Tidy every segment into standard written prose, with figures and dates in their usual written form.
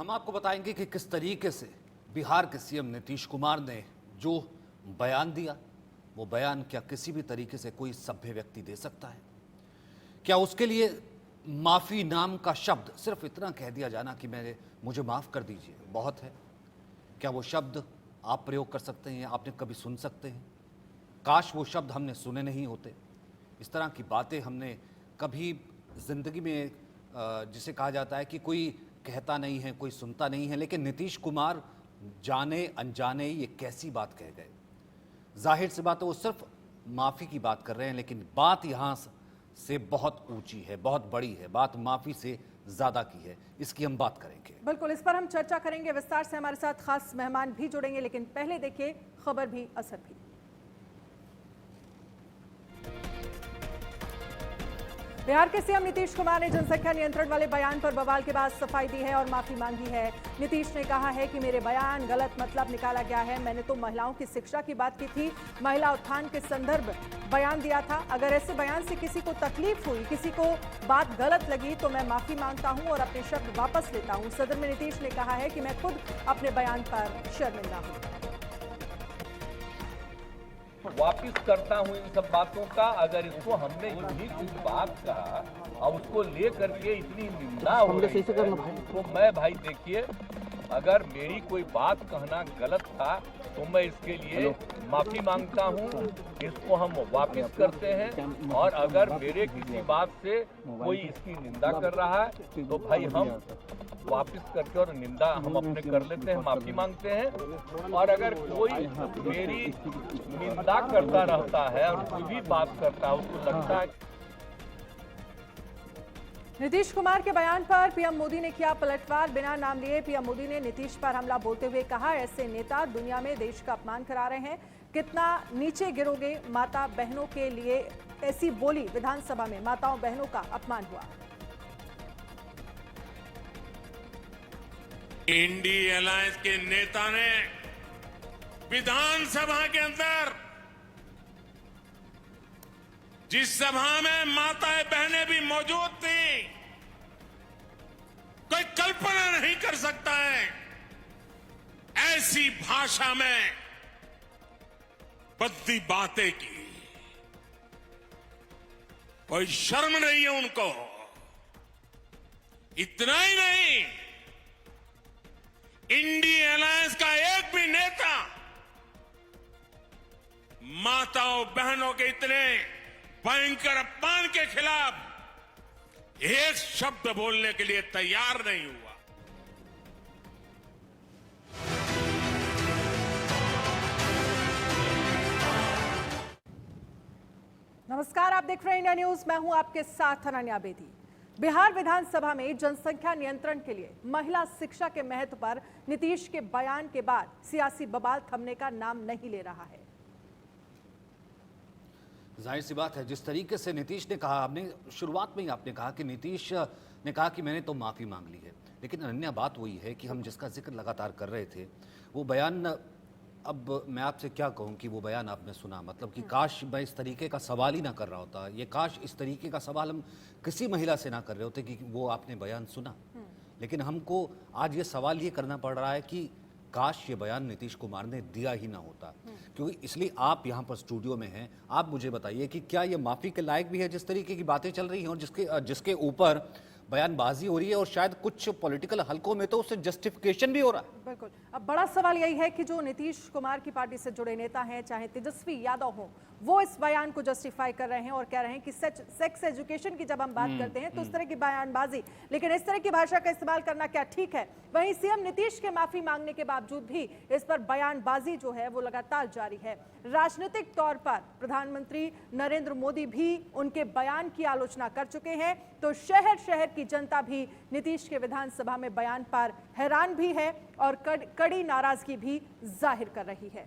हम आपको बताएंगे कि किस तरीके से बिहार के सीएम नीतीश कुमार ने जो बयान दिया, वो बयान क्या किसी भी तरीके से कोई सभ्य व्यक्ति दे सकता है? क्या उसके लिए माफ़ी नाम का शब्द, सिर्फ इतना कह दिया जाना कि मुझे माफ़ कर दीजिए, बहुत है? क्या वो शब्द आप प्रयोग कर सकते हैं, आपने कभी सुन सकते हैं? काश वो शब्द हमने सुने नहीं होते। इस तरह की बातें हमने कभी ज़िंदगी में, जिसे कहा जाता है कि कोई कहता नहीं है, कोई सुनता नहीं है, लेकिन नीतीश कुमार जाने अनजाने ये कैसी बात कह गए। जाहिर सी बात है वो सिर्फ माफ़ी की बात कर रहे हैं, लेकिन बात यहाँ से बहुत ऊंची है, बहुत बड़ी है, बात माफ़ी से ज़्यादा की है। इसकी हम बात करेंगे, बिल्कुल इस पर हम चर्चा करेंगे विस्तार से। हमारे साथ खास मेहमान भी जुड़ेंगे, लेकिन पहले देखिए खबर भी असर भी। बिहार के सीएम नीतीश कुमार ने जनसंख्या नियंत्रण वाले बयान पर बवाल के बाद सफाई दी है और माफी मांगी है। नीतीश ने कहा है कि मेरे बयान गलत मतलब निकाला गया है, मैंने तो महिलाओं की शिक्षा की बात की थी, महिला उत्थान के संदर्भ बयान दिया था। अगर ऐसे बयान से किसी को तकलीफ हुई, किसी को बात गलत लगी, तो मैं माफी मांगता हूं और अपने शब्द वापस लेता हूं। सदन में नीतीश ने कहा है कि मैं खुद अपने बयान पर शर्मिंदा हूं। वापिस करता हूं इन सब बातों का। अगर इसको हमने इतनी कुछ बात कहा और उसको ले करके इतनी निंदा हो रही है, तो मैं भाई देखिए, अगर मेरी कोई बात कहना गलत था तो मैं इसके लिए माफी मांगता हूं। इसको हम वापिस करते हैं और अगर मेरे किसी बात से कोई इसकी निंदा कर रहा है तो भाई हम वापिस करके और निंदा हम अपने कर लेते हैं, माफी मांगते हैं। और अगर कोई मेरी निंदा करता रहता है और कोई भी बात करता है, उसको लगता है। नीतीश कुमार के बयान पर पीएम मोदी ने किया पलटवार। बिना नाम लिए पीएम मोदी ने नीतीश पर हमला बोलते हुए कहा, ऐसे नेता दुनिया में देश का अपमान करा रहे हैं, कितना नीचे गिरोगे। माता बहनों के लिए ऐसी बोली, विधानसभा में माताओं बहनों का अपमान हुआ। इंडी अलायंस के नेता ने विधानसभा के अंदर, जिस सभा में माताएं बहनें भी मौजूद थी, कोई कल्पना नहीं कर सकता है ऐसी भाषा में बद्दी बातें की। कोई शर्म नहीं है उनको। इतना ही नहीं, इंडी अलायंस का एक भी नेता माताओं बहनों के इतने भयंकर अपमान के खिलाफ एक शब्द बोलने के लिए तैयार नहीं हुआ। नमस्कार, आप देख रहे हैं इंडिया न्यूज, मैं हूं आपके साथ अनन्या बेदी। बिहार विधानसभा में जनसंख्या नियंत्रण के लिए महिला शिक्षा के महत्व पर नीतीश के बयान के बाद सियासी बवाल थमने का नाम नहीं ले रहा है। जाहिर सी बात है, जिस तरीके से नीतीश ने कहा, आपने शुरुआत में ही आपने कहा कि नीतीश ने कहा कि मैंने तो माफ़ी मांग ली है, लेकिन अन्य बात वही है कि हम जिसका जिक्र लगातार कर रहे थे वो बयान, अब मैं आपसे क्या कहूं कि वो बयान आपने सुना, मतलब कि काश मैं इस तरीके का सवाल ही ना कर रहा होता, ये काश इस तरीके का सवाल हम किसी महिला से ना कर रहे होते कि वो आपने बयान सुना। लेकिन हमको आज ये सवाल ये करना पड़ रहा है कि काश ये बयान नीतीश कुमार ने दिया ही ना होता। क्योंकि इसलिए आप यहाँ पर स्टूडियो में हैं, आप मुझे बताइए कि क्या ये माफ़ी के लायक भी है जिस तरीके की बातें चल रही हैं और जिसके ऊपर बयानबाजी हो रही है, और शायद कुछ पॉलिटिकल हलकों में तो उससे जस्टिफिकेशन भी हो रहा है। बिल्कुल, अब बड़ा सवाल यही है कि जो नीतीश कुमार की पार्टी से जुड़े नेता हैं, चाहे तेजस्वी यादव हो, वो इस बयान को जस्टिफाई कर रहे हैं और कह रहे हैं कि सेक्स एजुकेशन की जब हम बात करते हैं तो इस तरह की बयानबाजी, लेकिन इस तरह की भाषा का इस्तेमाल करना क्या ठीक है? वहीं सीएम नीतीश के माफी मांगने के बावजूद भी इस पर बयानबाजी जो है वो लगातार जारी है। राजनीतिक तौर पर प्रधानमंत्री नरेंद्र मोदी भी उनके बयान की आलोचना कर चुके हैं, तो शहर शहर की जनता भी नीतीश के विधानसभा में बयान पर हैरान भी है और कड़ी नाराजगी भी जाहिर कर रही है।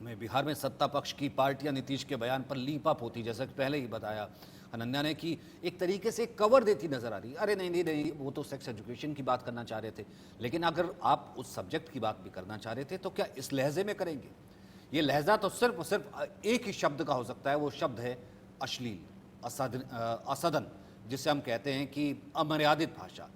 मैं बिहार में सत्ता पक्ष की पार्टियां नीतीश के बयान पर लीपअप होती, जैसा कि पहले ही बताया अनन्या ने, कि एक तरीके से कवर देती नजर आ रही। अरे नहीं नहीं नहीं, वो तो सेक्स एजुकेशन की बात करना चाह रहे थे, लेकिन अगर आप उस सब्जेक्ट की बात भी करना चाह रहे थे तो क्या इस लहजे में करेंगे? ये लहजा तो सिर्फ एक ही शब्द का हो सकता है, वो शब्द है अश्लील, असदन, जिसे हम कहते हैं कि अमर्यादित भाषा।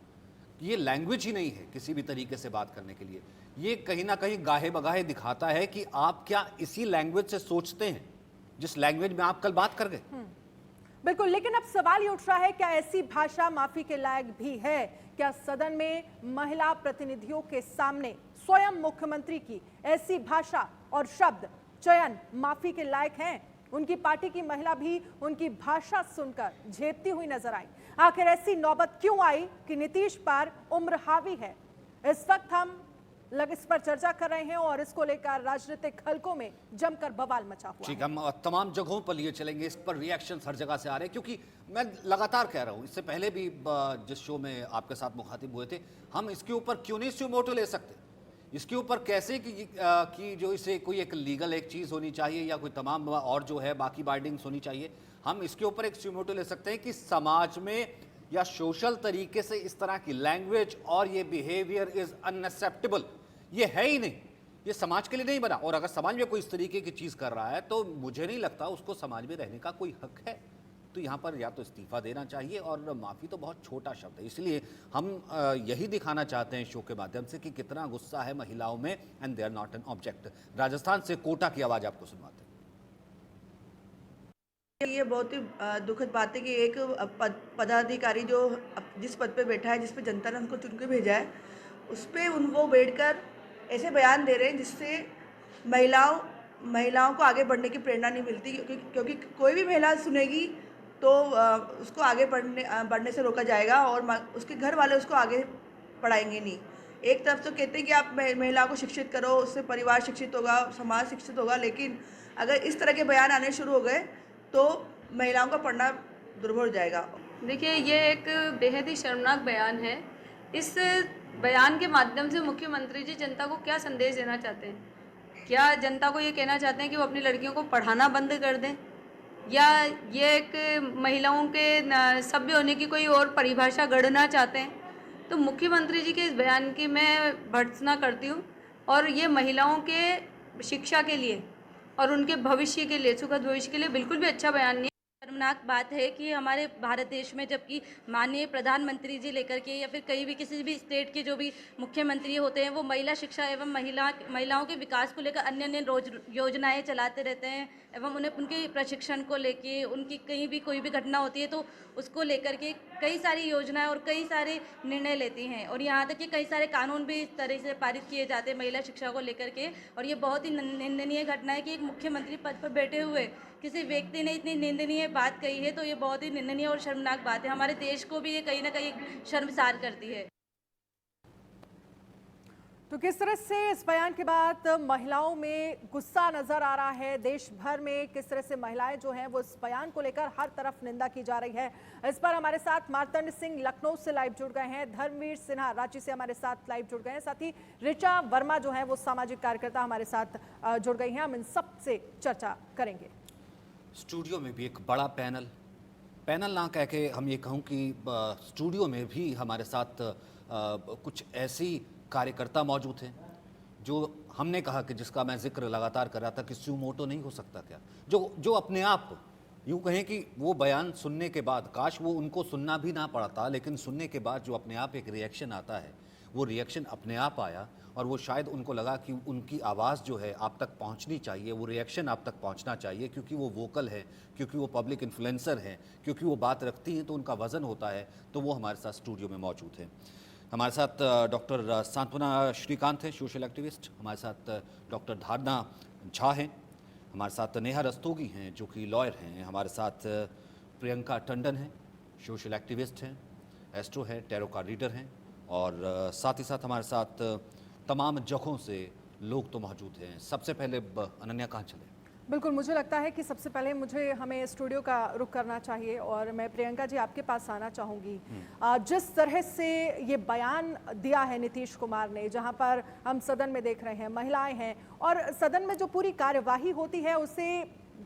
ये लैंग्वेज ही नहीं है किसी भी तरीके से बात करने के लिए। ये कहीं ना कहीं गाहे बगाहे दिखाता है कि आप क्या इसी लैंग्वेज से सोचते हैं जिस लैंग्वेज में आप कल बात कर गए। बिल्कुल, लेकिन अब सवाल ये उठ रहा है, क्या ऐसी भाषा माफी के लायक भी है? क्या सदन में महिला प्रतिनिधियों के सामने स्वयं मुख्यमंत्री की ऐसी भाषा और शब्द चयन माफी के लायक हैं? उनकी पार्टी की महिला भी उनकी भाषा सुनकर झेपती हुई नजर आई। आखिर ऐसी नौबत क्यों आई कि नीतीश पर उम्र हावी है? इस वक्त हम इस पर चर्चा कर रहे हैं और इसको लेकर राजनीतिक हलकों में जमकर बवाल मचा हुआ है। ठीक, हम तमाम जगहों पर लिए चलेंगे। इस पर रिएक्शन हर जगह से आ रहे हैं, क्योंकि मैं लगातार कह रहा हूं, इससे पहले भी जिस शो में आपके साथ मुखातिब हुए थे, हम इसके ऊपर क्यों नहीं स्यूमोटो ले सकते? इसके ऊपर कैसे कि जो इसे कोई एक लीगल एक चीज़ होनी चाहिए या कोई तमाम और जो है बाकी बाइंडिंग्स होनी चाहिए, हम इसके ऊपर एक स्यूमोटो ले सकते हैं कि समाज में या सोशल तरीके से इस तरह की लैंग्वेज और ये बिहेवियर इज अनएक्सेप्टेबल। ये है ही नहीं, ये समाज के लिए नहीं बना। और अगर समाज में कोई इस तरीके की चीज़ कर रहा है तो मुझे नहीं लगता उसको समाज में रहने का कोई हक है। तो यहाँ पर या तो इस्तीफा देना चाहिए, और माफ़ी तो बहुत छोटा शब्द है। इसलिए हम यही दिखाना चाहते हैं शो के माध्यम से कि कितना गुस्सा है महिलाओं में, and they are not an object. Rajasthan से कोटा की आवाज़ आपको सुनवाते हैं। ये बहुत ही दुखद बात है कि एक पदाधिकारी जो जिस पद पे बैठा है, जिस पे जनता ने उनको चुन के भेजा है, उस पर वो बैठकर ऐसे बयान दे रहे हैं जिससे महिलाओं को आगे बढ़ने की प्रेरणा नहीं मिलती। क्योंकि कोई भी महिला सुनेगी तो उसको आगे बढ़ने से रोका जाएगा और उसके घर वाले उसको आगे पढ़ाएंगे नहीं। एक तरफ तो कहते हैं कि आप महिलाओं को शिक्षित करो, उससे परिवार शिक्षित होगा, समाज शिक्षित होगा, लेकिन अगर इस तरह के बयान आने शुरू हो गए तो महिलाओं का पढ़ना दुर्भर हो जाएगा। देखिए, ये एक बेहद ही शर्मनाक बयान है। इस बयान के माध्यम से मुख्यमंत्री जी जनता को क्या संदेश देना चाहते हैं? क्या जनता को ये कहना चाहते हैं कि वो अपनी लड़कियों को पढ़ाना बंद कर दें, या ये एक महिलाओं के सभ्य होने की कोई और परिभाषा गढ़ना चाहते हैं? तो मुख्यमंत्री जी के इस बयान की मैं भर्त्सना करती हूँ, और ये महिलाओं के शिक्षा के लिए और उनके भविष्य के लिए, सुखद भविष्य के लिए बिल्कुल भी अच्छा बयान नहीं। शर्मनाक बात है कि हमारे भारत देश में जबकि माननीय प्रधानमंत्री जी लेकर के या फिर कहीं भी किसी भी स्टेट के जो भी मुख्यमंत्री होते हैं वो महिला शिक्षा एवं महिलाओं के विकास को लेकर अन्य अन्य योजनाएं चलाते रहते हैं, एवं उन्हें उनके प्रशिक्षण को लेके, उनकी कहीं भी कोई भी घटना होती है तो उसको लेकर के कई सारी योजनाएं और कई सारे निर्णय लेती हैं, और यहाँ तक कि कई सारे कानून भी इस तरह से पारित किए जाते हैं महिला शिक्षा को लेकर के। और ये बहुत ही निंदनीय घटना है कि एक मुख्यमंत्री पद पर बैठे हुए किसी व्यक्ति ने इतनी निंदनीय बात कही है, तो ये बहुत ही निंदनीय और शर्मनाक बात है। हमारे देश को भी ये कहीं ना कहीं शर्मसार करती है। तो किस तरह से इस बयान के बाद महिलाओं में गुस्सा नजर आ रहा है, देश भर में किस तरह से महिलाएं जो हैं वो इस बयान को लेकर हर तरफ निंदा की जा रही है। इस पर हमारे साथ मार्तंड सिंह लखनऊ से लाइव जुड़ गए हैं, धर्मवीर सिन्हा रांची से हमारे साथ लाइव जुड़ गए हैं, साथ ही ऋचा वर्मा जो है वो सामाजिक कार्यकर्ता हमारे साथ जुड़ गई हैं। हम इन सब से चर्चा करेंगे। स्टूडियो में भी एक बड़ा पैनल ना कह के हम ये कहूँ कि स्टूडियो में भी हमारे साथ कुछ ऐसी कार्यकर्ता मौजूद हैं जो हमने कहा कि जिसका मैं जिक्र लगातार कर रहा था कि स्यूमोटो नहीं हो सकता क्या, जो अपने आप यूँ कहें कि वो बयान सुनने के बाद, काश वो उनको सुनना भी ना पड़ता, लेकिन सुनने के बाद जो अपने आप एक रिएक्शन आता है, वो रिएक्शन अपने आप आया, और वो शायद उनको लगा कि उनकी आवाज़ जो है आप तक पहुंचनी चाहिए, वो रिएक्शन आप तक पहुंचना चाहिए, क्योंकि वो वोकल है, क्योंकि वो पब्लिक इन्फ्लुएंसर हैं, क्योंकि वो बात रखती हैं तो उनका वज़न होता है। तो वो हमारे साथ स्टूडियो में मौजूद हैं। हमारे साथ डॉक्टर सांत्वना श्रीकांत हैं, सोशल एक्टिविस्ट। हमारे साथ डॉक्टर धारणा झा हैं। हमारे साथ नेहा रस्तोगी हैं जो कि लॉयर हैं। हमारे साथ प्रियंका टंडन हैं, सोशल एक्टिविस्ट हैं, एस्ट्रो है, टैरो का रीडर हैं, और साथ ही साथ हमारे साथ तमाम जगहों से लोग तो मौजूद हैं। सबसे पहले अनन्या कहाँ चले? बिल्कुल, मुझे लगता है कि सबसे पहले हमें स्टूडियो का रुख करना चाहिए, और मैं प्रियंका जी आपके पास आना चाहूँगी। जिस तरह से ये बयान दिया है नीतीश कुमार ने, जहाँ पर हम सदन में देख रहे हैं महिलाएं हैं, और सदन में जो पूरी कार्यवाही होती है उसे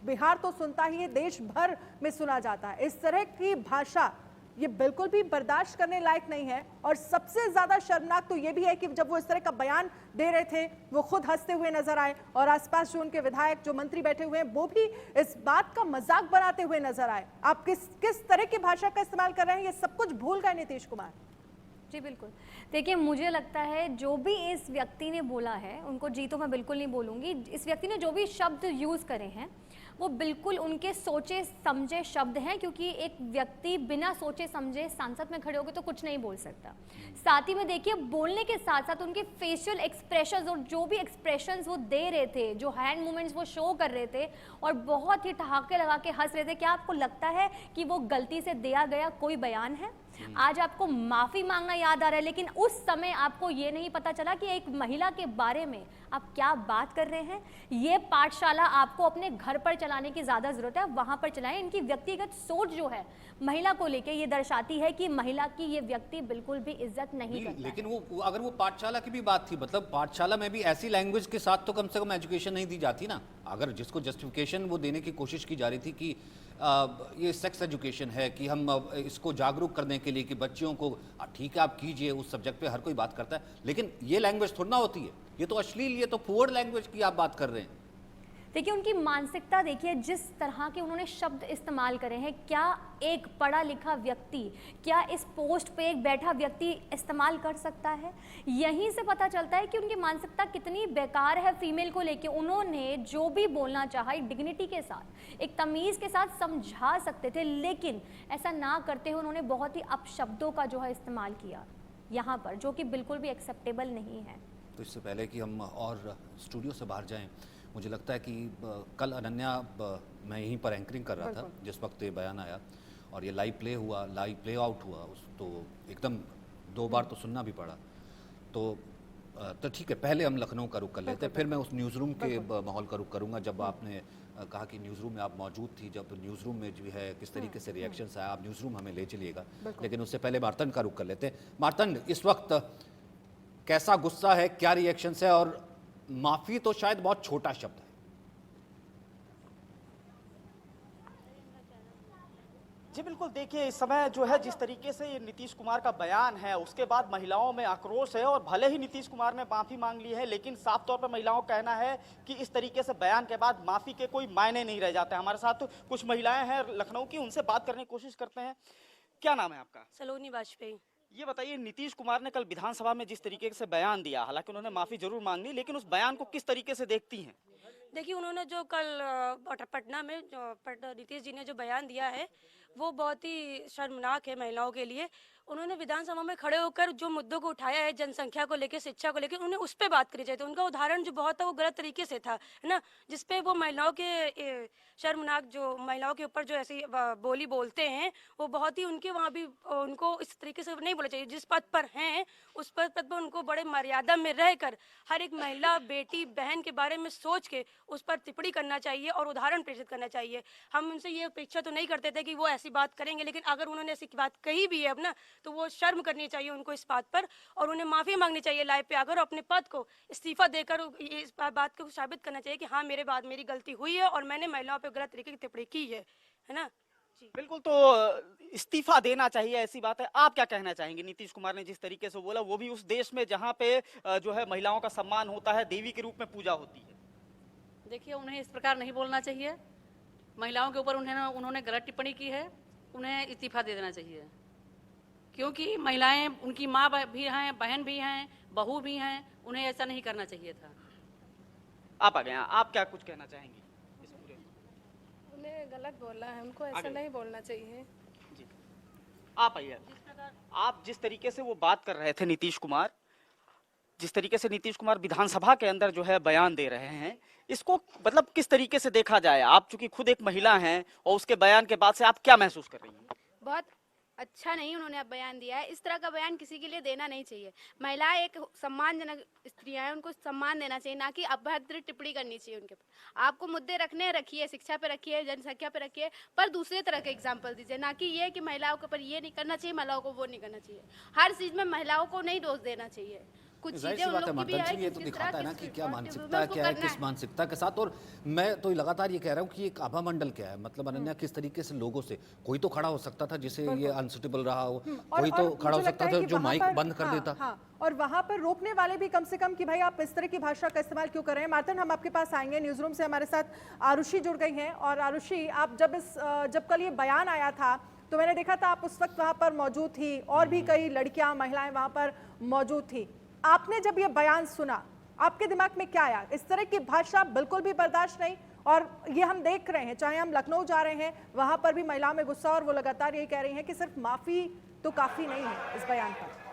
बिहार तो सुनता ही है, देश भर में सुना जाता है। इस तरह की भाषा ये बिल्कुल भी बर्दाश्त करने लायक नहीं है। और सबसे ज्यादा शर्मनाक तो ये भी है कि जब वो इस तरह का बयान दे रहे थे वो खुद हंसते हुए नजर आए, और आसपास जो उनके विधायक, जो मंत्री बैठे हुए हैं, वो भी इस बात का मजाक बनाते हुए नजर आए। आप किस तरह की भाषा का इस्तेमाल कर रहे हैं, ये सब कुछ भूल गए नीतीश कुमार। जी बिल्कुल। देखिए, मुझे लगता है जो भी इस व्यक्ति ने बोला है, उनको जी तो मैं बिल्कुल नहीं बोलूँगी, इस व्यक्ति ने जो भी शब्द यूज़ करे हैं वो बिल्कुल उनके सोचे समझे शब्द हैं, क्योंकि एक व्यक्ति बिना सोचे समझे सांसद में खड़े होकर तो कुछ नहीं बोल सकता। साथ ही में देखिए, बोलने के साथ साथ उनके फेशियल एक्सप्रेशंस और जो भी एक्सप्रेशंस वो दे रहे थे, जो हैंड मूवमेंट्स वो शो कर रहे थे और बहुत ही ठहाके लगा के हंस रहे थे, क्या आपको लगता है कि वो गलती से दिया गया कोई बयान है? आज आपको माफी मांगना याद आ रहा है, लेकिन उस समय आपको ये नहीं पता चला कि एक महिला के बारे में आप क्या बात कर रहे हैं। ये पाठशाला आपको अपने घर पर चलाने की ज्यादा जरूरत है, वहां पर चलाएं। इनकी व्यक्तिगत सोच जो है महिला को लेके ये दर्शाती है कि महिला की ये व्यक्ति बिल्कुल भी इज्जत नहीं करता। लेकिन वो अगर वो पाठशाला की भी बात थी, मतलब पाठशाला में भी ऐसी लैंग्वेज के साथ तो कम से कम एजुकेशन नहीं दी जाती ना। अगर जिसको जस्टिफिकेशन वो देने की कोशिश की जा रही थी कि ये सेक्स एजुकेशन है, कि हम इसको जागरूक करने के लिए कि बच्चियों को, ठीक है आप कीजिए, उस सब्जेक्ट पे हर कोई बात करता है, लेकिन ये लैंग्वेज थोड़ी ना होती है। ये तो अश्लील, ये तो पुअर लैंग्वेज की आप बात कर रहे हैं। देखिए, उनकी मानसिकता देखिए, जिस तरह के उन्होंने शब्द इस्तेमाल करे हैं, क्या एक पढ़ा लिखा व्यक्ति, क्या इस पोस्ट पे एक बैठा व्यक्ति इस्तेमाल कर सकता है? यहीं से पता चलता है कि उनकी मानसिकता कितनी बेकार है फीमेल को लेके। उन्होंने जो भी बोलना चाहा एक डिग्निटी के साथ, एक तमीज़ के साथ समझा सकते थे, लेकिन ऐसा ना करते हुए उन्होंने बहुत ही अपशब्दों का जो है इस्तेमाल किया यहाँ पर, जो कि बिल्कुल भी एक्सेप्टेबल नहीं है। तो इससे पहले कि हम और स्टूडियो से बाहर जाएं, मुझे लगता है कि कल अनन्या, मैं यहीं पर एंकरिंग कर रहा था जिस वक्त ये बयान आया और ये लाइव प्ले आउट हुआ, तो एकदम 2 बार तो सुनना भी पड़ा। तो ठीक है, पहले हम लखनऊ का रुख कर लेते हैं, फिर मैं उस न्यूज़ रूम के माहौल का रुख करूँगा। जब आपने कहा कि न्यूज़ रूम में आप मौजूद थी, जब न्यूज़ रूम में जो है किस तरीके से रिएक्शंस आया, आप न्यूज़ रूम हमें ले चलिएगा, लेकिन उससे पहले मार्तंड का रुख कर लेते हैं। मार्तंड, इस वक्त कैसा गुस्सा है, क्या रिएक्शंस है? और माफी तो शायद बहुत छोटा शब्द है। जी बिल्कुल, देखिए इस समय जो है जिस तरीके से ये नीतीश कुमार का बयान है, उसके बाद महिलाओं में आक्रोश है। और भले ही नीतीश कुमार ने माफ़ी मांग ली है, लेकिन साफ तौर पर महिलाओं का कहना है कि इस तरीके से बयान के बाद माफ़ी के कोई मायने नहीं रह जाते। हमारे साथ तो कुछ महिलाएं हैं लखनऊ की, उनसे बात करने की कोशिश करते हैं। क्या नाम है आपका? सलोनी वाजपेयी। ये बताइए, नीतीश कुमार ने कल विधानसभा में जिस तरीके से बयान दिया, हालांकि उन्होंने माफ़ी जरूर मांग ली, लेकिन उस बयान को किस तरीके से देखती हैं? देखिए, उन्होंने जो कल पटना में नीतीश जी ने जो बयान दिया है वो बहुत ही शर्मनाक है महिलाओं के लिए। उन्होंने विधानसभा में खड़े होकर जो मुद्दों को उठाया है, जनसंख्या को लेकर, शिक्षा को लेकर, उन्हें उस पर बात करनी चाहिए थी। उनका उदाहरण जो बहुत था वो गलत तरीके से था, है ना, जिसपे वो महिलाओं के शर्मनाक, जो महिलाओं के ऊपर जो ऐसी बोली बोलते हैं, वो बहुत ही उनके वहाँ भी उनको इस तरीके से नहीं बोलना चाहिए। जिस पद पर हैं उस पद पर उनको बड़े मर्यादा में रहकर हर एक महिला, बेटी, बहन के बारे में सोच के उस पर टिप्पणी करना चाहिए और उदाहरण प्रेषित करना चाहिए। हम उनसे ये अपेक्षा तो नहीं करते थे कि वो ऐसी बात करेंगे, लेकिन अगर उन्होंने ऐसी बात कही भी है अब ना, तो वो शर्म करनी चाहिए उनको इस बात पर, और उन्हें माफ़ी मांगनी चाहिए लाइव पे आकर, अपने पद को इस्तीफा देकर इस बात को साबित करना चाहिए कि हाँ, मेरी गलती हुई है और मैंने महिलाओं पर गलत तरीके की टिप्पणी की है ना। बिल्कुल, तो इस्तीफा देना चाहिए, ऐसी बात है। आप क्या कहना चाहेंगे? नीतीश कुमार ने जिस तरीके से बोला, वो भी उस देश में जहाँ पे जो है महिलाओं का सम्मान होता है, देवी के रूप में पूजा होती है। देखिए, उन्हें इस प्रकार नहीं बोलना चाहिए। महिलाओं के ऊपर उन्होंने गलत टिप्पणी की है, उन्हें इस्तीफा दे देना चाहिए, क्योंकि महिलाएं उनकी माँ भी हैं, बहन भी हैं, बहू भी हैं, उन्हें ऐसा नहीं करना चाहिए था। आप आ गए, आप क्या कुछ कहना चाहेंगे? उन्हें गलत बोला है, उनको ऐसा नहीं बोलना चाहिए। जी, आप आइए। आप जिस तरीके से वो बात कर रहे थे नीतीश कुमार, जिस तरीके से नीतीश कुमार विधानसभा के अंदर जो है बयान दे रहे हैं, इसको मतलब किस तरीके से देखा जाए? आप चूंकि खुद एक महिला हैं और उसके बयान के बाद से आप क्या महसूस कर रही हैं? बहुत अच्छा नहीं उन्होंने अब बयान दिया है। इस तरह का बयान किसी के लिए देना नहीं चाहिए। महिलाएं एक सम्मानजनक स्त्रियां हैं, उनको सम्मान देना चाहिए, ना कि अभद्र टिप्पणी करनी चाहिए उनके पर। आपको मुद्दे रखने रखिए, शिक्षा पे रखिए, जनसंख्या पे रखिए, पर दूसरे तरह के एग्जाम्पल दीजिए, ना कि ये कि महिलाओं के ऊपर ये नहीं करना चाहिए, महिलाओं को वो नहीं करना चाहिए। हर चीज में महिलाओं को नहीं दोष देना चाहिए। कुछ चीजें उन लोग की भी है, ये तो दिखाता है ना कि क्या मानसिकता है, क्या है, किस मानसिकता के साथ। और मैं तो लगातार ये कह रहा हूँ कि एक आभा मंडल क्या है, मतलब अनन्या किस तरीके से लोगों से, कोई तो खड़ा हो सकता था जिसे ये अनसुटेबल रहा हो, कोई तो खड़ा हो सकता था जो माइक बंद कर देता। और वहां पर रोकने वाले भी कम से कम कि भाई आप इस तरह की भाषा का इस्तेमाल क्यों कर रहे हैं। मार्तन, हम आपके पास आएंगे। न्यूज रूम से हमारे साथ आरुषि जुड़ गई हैं। और आरुषि, आप जब कल ये बयान आया था तो मैंने देखा था आप उस वक्त वहां पर मौजूद थी और भी कई लड़कियां महिलाएं वहां पर मौजूद थी। आपने जब ये बयान सुना आपके दिमाग में क्या आया? इस तरह की भाषा बिल्कुल भी बर्दाश्त नहीं, और ये हम देख रहे हैं, चाहे हम लखनऊ जा रहे हैं वहां पर भी महिलाओं में गुस्सा, और वो लगातार ये कह रही हैं कि सिर्फ माफी तो काफी नहीं है इस बयान पर।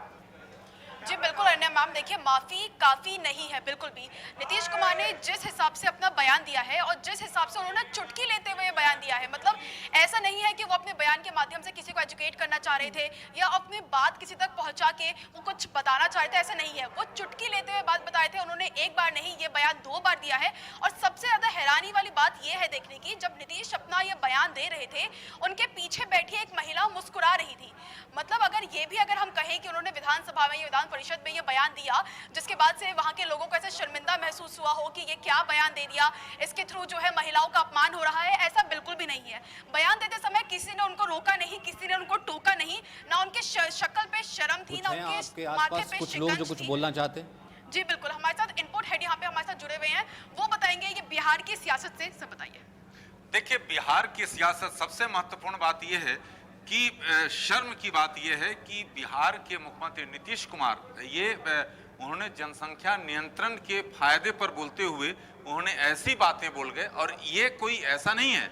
जी बिल्कुल अरण्या मैम, देखिए माफी काफी नहीं है बिल्कुल भी। नीतीश कुमार ने जिस हिसाब से अपना बयान दिया है और जिस हिसाब से उन्होंने चुटकी लेते हुए बयान दिया है, मतलब ऐसा नहीं है कि वो अपने बयान के माध्यम से किसी को एजुकेट करना चाह रहे थे या अपनी बात किसी तक पहुंचा के वो कुछ बताना चाह रहे थे, ऐसा नहीं है। वो चुटकी लेते हुए बात बताए थे, उन्होंने एक बार नहीं ये बयान 2 बार दिया है। और सबसे ज्यादा हैरानी वाली बात ये है देखने की, जब नीतीश अपना ये बयान दे रहे थे उनके पीछे बैठी एक महिला मुस्कुरा रही थी। मतलब अगर हम कहें कि उन्होंने विधानसभा में, विधान परिषद में ये बयान दिया जिसके बाद से वहां के लोगों को ऐसे शर्मिंदा महसूस हुआ हो कि ये क्या बयान दे दिया, इसके थ्रू जो है महिलाओं का अपमान हो रहा है, ऐसा बिल्कुल भी नहीं है। बयान देते समय किसी ने उनको रोका नहीं, किसी ने उनको टोका नहीं, ना उनके शक्ल पे शर्म थी, ना उनके माथे पे कुछ लोग जो कुछ बोलना चाहते हैं। जी बिल्कुल, हमारे साथ इनपुट हेड यहाँ पे हमारे साथ जुड़े हुए हैं, वो बताएंगे ये बिहार की सियासत से। सब बताइए। देखिए, बिहार की सियासत सबसे महत्वपूर्ण बात यह है कि शर्म की बात यह है कि बिहार के मुख्यमंत्री नीतीश कुमार उन्होंने जनसंख्या नियंत्रण के फायदे पर बोलते हुए उन्होंने ऐसी बातें बोल गए। और ये कोई ऐसा नहीं है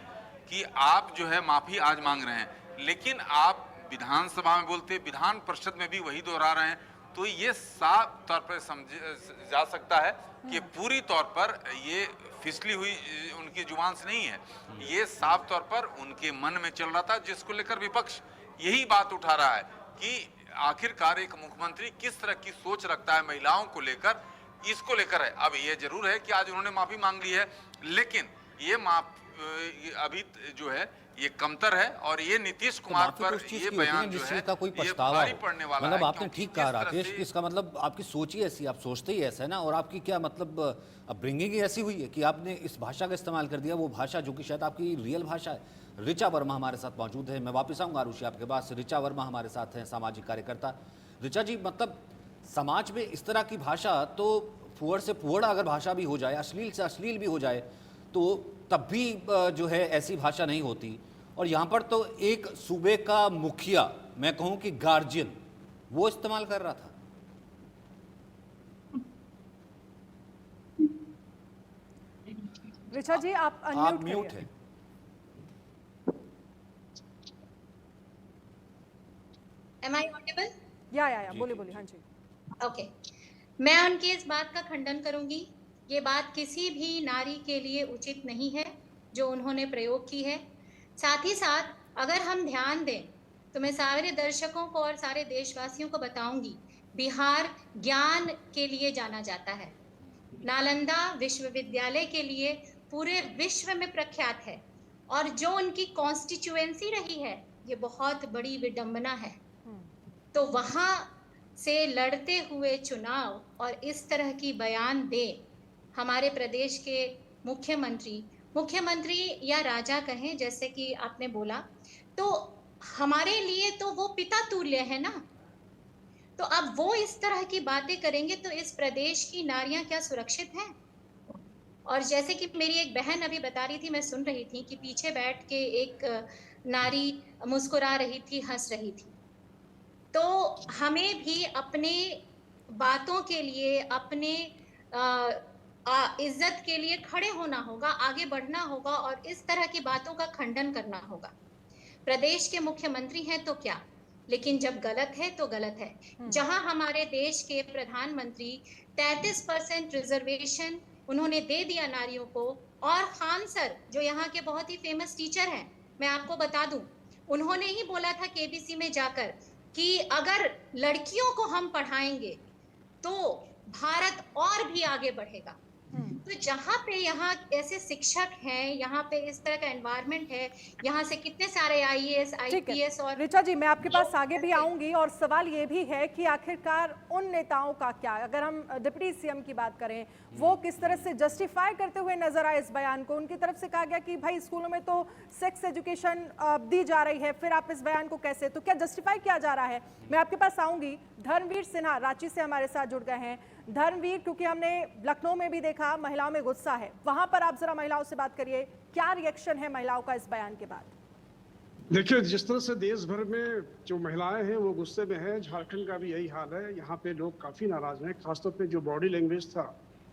कि आप जो है माफी आज मांग रहे हैं, लेकिन आप विधानसभा में बोलते, विधान परिषद में भी वही दोहरा रहे हैं, तो ये साफ तौर पर समझा जा सकता है कि पूरी तौर पर ये फिसली हुई उनकी जुबान से नहीं है, ये साफ तौर पर उनके मन में चल रहा था, जिसको लेकर विपक्ष यही बात उठा रहा है कि आखिरकार एक मुख्यमंत्री किस तरह की सोच रखता है महिलाओं को लेकर, इसको लेकर है। अब ये जरूर है कि आज उन्होंने माफी मांग ली है, लेकिन ये अभी जो है ये कमतर है, और ये नीतीश कुमार पर ये बयान जो है का कोई पछतावा पड़ने वाला है। मतलब आपने ठीक कहा राकेश, इसका मतलब आपकी सोच ही ऐसी, आप सोचते ही ऐसा है ना, और आपकी क्या मतलब अपब्रिंगिंग ही ऐसी हुई है कि आपने इस भाषा का इस्तेमाल कर दिया, वो भाषा जो कि शायद आपकी रियल भाषा है। ऋचा वर्मा हमारे साथ मौजूद है, मैं वापस आऊँगा आरुषि आपके पास। ऋचा वर्मा हमारे साथ हैं, सामाजिक कार्यकर्ता। ऋचा जी, मतलब समाज में इस तरह की भाषा, तो फुअड़ से फुअड़ अगर भाषा भी हो जाए, अश्लील से अश्लील भी हो जाए, तो तब भी जो है ऐसी भाषा नहीं होती। और यहाँ पर तो एक सूबे का मुखिया, मैं कहूँ कि गार्जियन, वो इस्तेमाल कर रहा था। ऋचा जी आप म्यूट हैं। Am I audible? या बोलिए। हाँ जी। ओके, मैं उनकी इस बात का खंडन करूंगी। ये बात किसी भी नारी के लिए उचित नहीं है जो उन्होंने प्रयोग की है। साथ ही साथ अगर हम ध्यान दें तो मैं सारे दर्शकों को और सारे देशवासियों को बताऊंगी, बिहार ज्ञान के लिए जाना जाता है। नालंदा विश्वविद्यालय के लिए पूरे विश्व में प्रख्यात है, और जो उनकी कॉन्स्टिट्यूएंसी रही है, ये बहुत बड़ी विडंबना है। तो वहाँ से लड़ते हुए चुनाव और इस तरह की बयान दे हमारे प्रदेश के मुख्यमंत्री या राजा कहें, जैसे कि आपने बोला, तो हमारे लिए तो वो पिता तुल्य है ना। तो अब वो इस तरह की बातें करेंगे तो इस प्रदेश की नारियां क्या सुरक्षित हैं? और जैसे कि मेरी एक बहन अभी बता रही थी, मैं सुन रही थी कि पीछे बैठ के एक नारी मुस्कुरा रही थी, हंस रही थी। तो हमें भी अपने बातों के लिए, अपने इज्जत के लिए खड़े होना होगा, आगे बढ़ना होगा और इस तरह की बातों का खंडन करना होगा। प्रदेश के मुख्यमंत्री हैं तो क्या, लेकिन जब गलत है तो गलत है। जहां हमारे देश के प्रधानमंत्री 33% रिजर्वेशन उन्होंने दे दिया नारियों को, और खान सर जो यहाँ के बहुत ही फेमस टीचर हैं, मैं आपको बता दूं, उन्होंने ही बोला था केबीसी में जाकर कि अगर लड़कियों को हम पढ़ाएंगे तो भारत और भी आगे बढ़ेगा। तो जहाँ पे यहाँ ऐसे शिक्षक हैं, यहाँ पे इस तरह का एनवायरनमेंट है, यहाँ से कितने सारे आईएएस, आईपीएस। और ऋचा जी, मैं आपके पास आगे भी आऊंगी, और सवाल ये भी है कि आखिरकार उन नेताओं का क्या, अगर हम डिप्टी सीएम की बात करें, वो किस तरह से जस्टिफाई करते हुए नजर आए इस बयान को। उनकी तरफ से कहा गया कि भाई स्कूलों में तो सेक्स एजुकेशन दी जा रही है, फिर आप इस बयान को कैसे, तो क्या जस्टिफाई किया जा रहा है? मैं आपके पास आऊंगी। धर्मवीर सिन्हा रांची से हमारे साथ जुड़ गए हैं। धर्मवीर, क्योंकि हमने लखनऊ में भी देखा महिलाओं में गुस्सा है, वहां पर आप जरा महिलाओं से बात करिए, क्या रिएक्शन है महिलाओं का इस बयान के बाद? देखिए, जिस तरह से देश भर में जो महिलाएं हैं वो गुस्से में हैं, झारखंड का भी यही हाल है। यहाँ पे लोग काफ़ी नाराज हैं, खासतौर पे जो बॉडी लैंग्वेज था,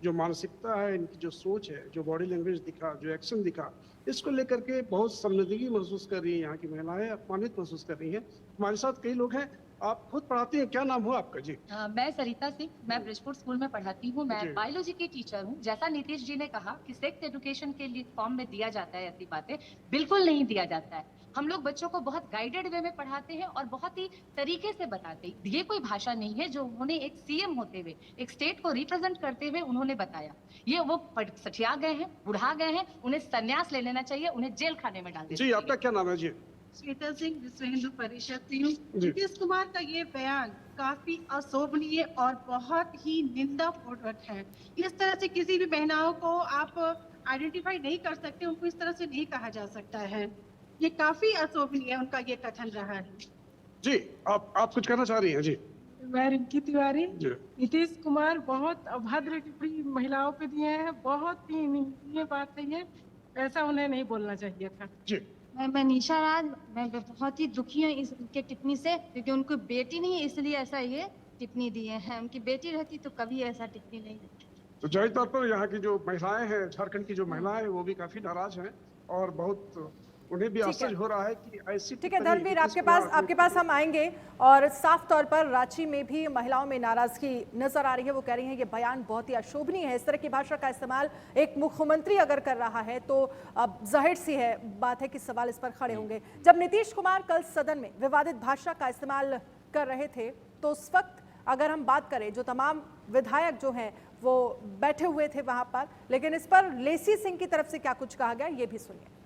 जो मानसिकता है, इनकी जो सोच है, जो बॉडी लैंग्वेज दिखा, जो एक्शन दिखा, इसको लेकर के बहुत शर्मिंदगी महसूस कर रही हैं। यहाँ की महिलाएं अपमानित महसूस कर रही हैं। हमारे साथ कई लोग हैं, आप खुद पढ़ाती हैं, क्या नाम हो आपका? जी मैं सरिता सिंह, मैं ब्रिजपुर स्कूल में पढ़ाती हूँ। मैं बायोलॉजी की टीचर हूँ। जैसा नीतीश जी ने कहा कि सेक्स एजुकेशन के लिए फॉर्म में दिया जाता है, ऐसी बातें बिल्कुल नहीं दिया जाता है। हम लोग बच्चों को बहुत गाइडेड वे में पढ़ाते हैं और बहुत ही तरीके से बताते हैं। ये कोई भाषा नहीं है जो उन्होंने एक सीएम होते हुए, एक स्टेट को रिप्रेजेंट करते हुए उन्होंने बताया। ये वो सठिया गए हैं, बुढ़ा गए हैं, उन्हें संन्यास ले लेना चाहिए, उन्हें जेल खाने में डाल देना चाहिए। जी, आपका क्या नाम है? जी श्वेता सिंह, विश्व हिंदू परिषद से हूँ। नीतीश कुमार का ये बयान काफी अशोभनीय और बहुत ही निंदापूर्वक है। इस तरह से किसी भी महिलाओं को आप आइडेंटिफाई नहीं कर सकते, उनको इस तरह से नहीं कहा जा सकता है। ये काफी अशोभनीय उनका ये कथन रहा है। जी, आप कुछ कहना चाह रही हैं? जी मैं रिंकी तिवारी। नीतीश कुमार बहुत अभद्र टिप्पणी महिलाओं पे दिए हैं, बहुत ही निंदनीय बात है ये, ऐसा उन्हें नहीं बोलना चाहिए था। जी मैं निशा राज, मैं बहुत ही दुखी हूँ इसके टिप्पणी से, क्योंकि उनको बेटी नहीं है इसलिए ऐसा ये टिप्पणी दिए हैं। उनकी बेटी रहती तो कभी ऐसा टिप्पणी नहीं देती। तो जाहिर तौर पर यहाँ की जो महिलाएं हैं, झारखंड की जो महिलाएं हैं, वो भी काफी नाराज हैं और बहुत उन्हें भी आश्चर्य हो रहा है कि ऐसी। ठीक है धर्मवीर, आपके पास हम आएंगे। और साफ तौर पर रांची में भी महिलाओं में नाराजगी नजर आ रही है। वो कह रही हैं ये बयान बहुत ही अशोभनीय है। इस तरह की भाषा का इस्तेमाल एक मुख्यमंत्री अगर कर रहा है तो अब जाहिर सी है बात है कि सवाल इस पर खड़े होंगे। जब नीतीश कुमार कल सदन में विवादित भाषा का इस्तेमाल कर रहे थे तो उस वक्त अगर हम बात करें, जो तमाम विधायक जो हैं वो बैठे हुए थे वहां पर, लेकिन इस पर लेसी सिंह की तरफ से क्या कुछ कहा गया ये भी सुनिए।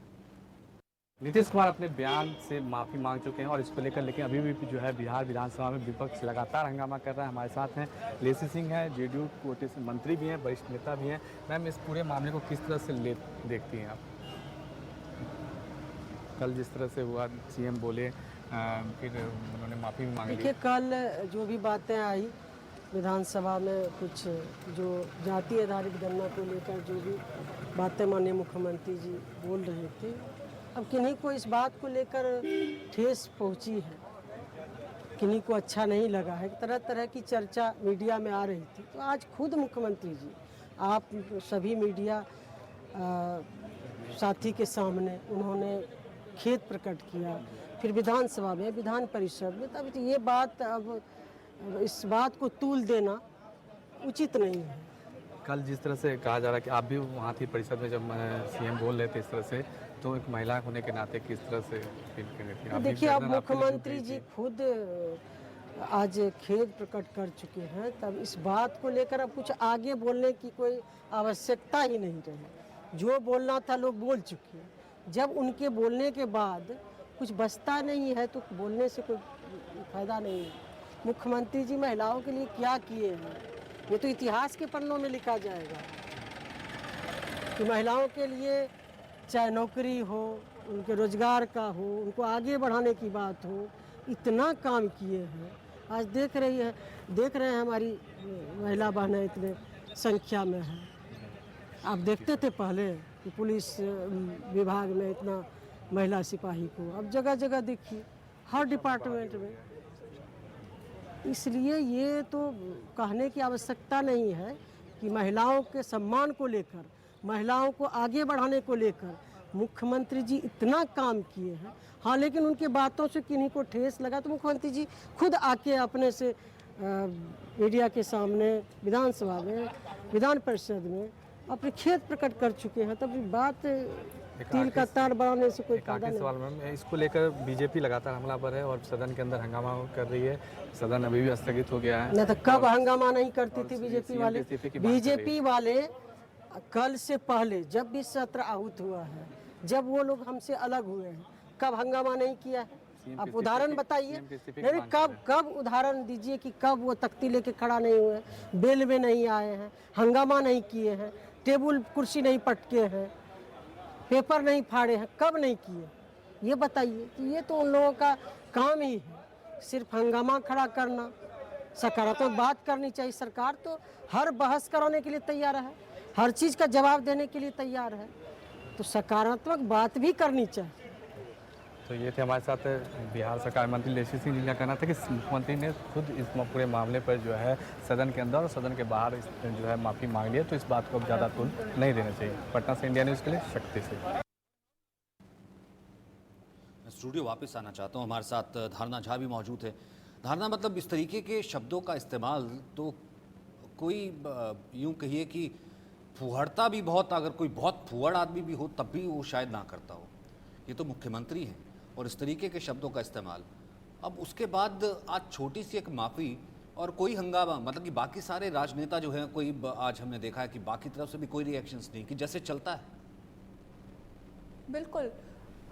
नीतीश कुमार अपने बयान से माफ़ी मांग चुके हैं और इसको लेकर लेकिन अभी भी जो है बिहार विधानसभा में विपक्ष लगातार हंगामा कर रहा है। हमारे साथ हैं लेसी सिंह हैं, जेडीयू कोटे से मंत्री भी हैं, वरिष्ठ नेता भी हैं। मैम, इस पूरे मामले को किस तरह से देखती हैं आप? कल जिस तरह से हुआ, सीएम बोले, फिर उन्होंने माफ़ी भी मांगी। देखिए, कल जो भी बातें आई विधानसभा में, कुछ जो जाति आधारित गणना को लेकर जो भी बातें माननीय मुख्यमंत्री जी बोल रहे थे, अब किन्हीं को इस बात को लेकर ठेस पहुंची है, किन्हीं को अच्छा नहीं लगा है। तरह तरह की चर्चा मीडिया में आ रही थी। तो आज खुद मुख्यमंत्री जी, आप सभी मीडिया साथी के सामने उन्होंने खेद प्रकट किया, फिर विधानसभा में, विधान परिषद में। तब ये बात, अब इस बात को तूल देना उचित नहीं है। कल जिस तरह से कहा जा रहा है कि आप भी वहाँ थी परिषद में जब सीएम बोल रहे थे इस तरह से, तो एक महिला होने के नाते किस तरह से फील कर रही थी? देखिए, अब मुख्यमंत्री जी खुद आज खेद प्रकट कर चुके हैं, तब इस बात को लेकर अब कुछ आगे बोलने की कोई आवश्यकता ही नहीं रही। जो बोलना था लोग बोल चुके हैं। जब उनके बोलने के बाद कुछ बचता नहीं है तो बोलने से कोई फायदा नहीं है। मुख्यमंत्री जी महिलाओं के लिए क्या किए हैं ये तो इतिहास के पन्नों में लिखा जाएगा कि महिलाओं के लिए चाहे नौकरी हो, उनके रोजगार का हो, उनको आगे बढ़ाने की बात हो, इतना काम किए हैं। आज देख रहे हैं हमारी महिला बहनें इतने संख्या में हैं। आप देखते थे पहले कि पुलिस विभाग में इतना महिला सिपाही को, अब जगह जगह देखिए, हर डिपार्टमेंट में। इसलिए ये तो कहने की आवश्यकता नहीं है कि महिलाओं के सम्मान को लेकर, महिलाओं को आगे बढ़ाने को लेकर मुख्यमंत्री जी इतना काम किए हैं। हाँ, लेकिन उनके बातों से किन्हीं को ठेस लगा तो मुख्यमंत्री जी खुद आके अपने से मीडिया के सामने, विधानसभा में, विधान परिषद में अपने खेद प्रकट कर चुके हैं। तब बात तिल का तार बढ़ाने से कोई फायदा नहीं। सवाल मैम, इसको लेकर बीजेपी लगातार हमला पर है और सदन के अंदर हंगामा कर रही है। सदन अभी भी स्थगित हो गया है। नहीं तो कब हंगामा नहीं करती थी बीजेपी वाले? बीजेपी वाले कल से पहले जब भी सत्र आहूत हुआ है, जब वो लोग हमसे अलग हुए हैं, कब हंगामा नहीं किया है? आप उदाहरण बताइए। नहीं, कब उदाहरण दीजिए कि कब वो तख्ती लेके खड़ा नहीं हुए, बेल में नहीं आए हैं, हंगामा नहीं किए हैं, टेबल कुर्सी नहीं पटके हैं, पेपर नहीं फाड़े हैं, कब नहीं किए? ये बताइए। कि ये तो उन लोगों का काम ही है, सिर्फ हंगामा खड़ा करना। सकारात्मक बात करनी चाहिए। सरकार तो हर बहस कराने के लिए तैयार है, हर चीज़ का जवाब देने के लिए तैयार है, तो सकारात्मक बात भी करनी चाहिए। तो ये थे हमारे साथ बिहार सरकार मंत्री लेसी सिंह जी का कहना था कि मुख्यमंत्री ने खुद इस पूरे मामले पर जो है सदन के अंदर और सदन के बाहर जो है माफ़ी मांग लिया, तो इस बात को अब ज़्यादा तुल नहीं देना चाहिए। पटना से इंडिया न्यूज़ के लिए शक्ति से। स्टूडियो वापस आना चाहता हूँ, हमारे साथ धारणा झा भी मौजूद है। धारणा, मतलब इस तरीके के शब्दों का इस्तेमाल तो कोई यूँ कहिए कि फुहड़ता भी बहुत, अगर कोई बहुत फुहड़ आदमी भी हो तब भी वो शायद ना करता हो। ये तो मुख्यमंत्री हैं और इस तरीके के शब्दों का इस्तेमाल, अब उसके बाद आज छोटी सी एक माफ़ी और कोई हंगामा, मतलब कि बाकी सारे राजनेता जो हैं, कोई आज हमने देखा है कि बाकी तरफ से भी कोई रिएक्शंस नहीं, कि जैसे चलता है। बिल्कुल,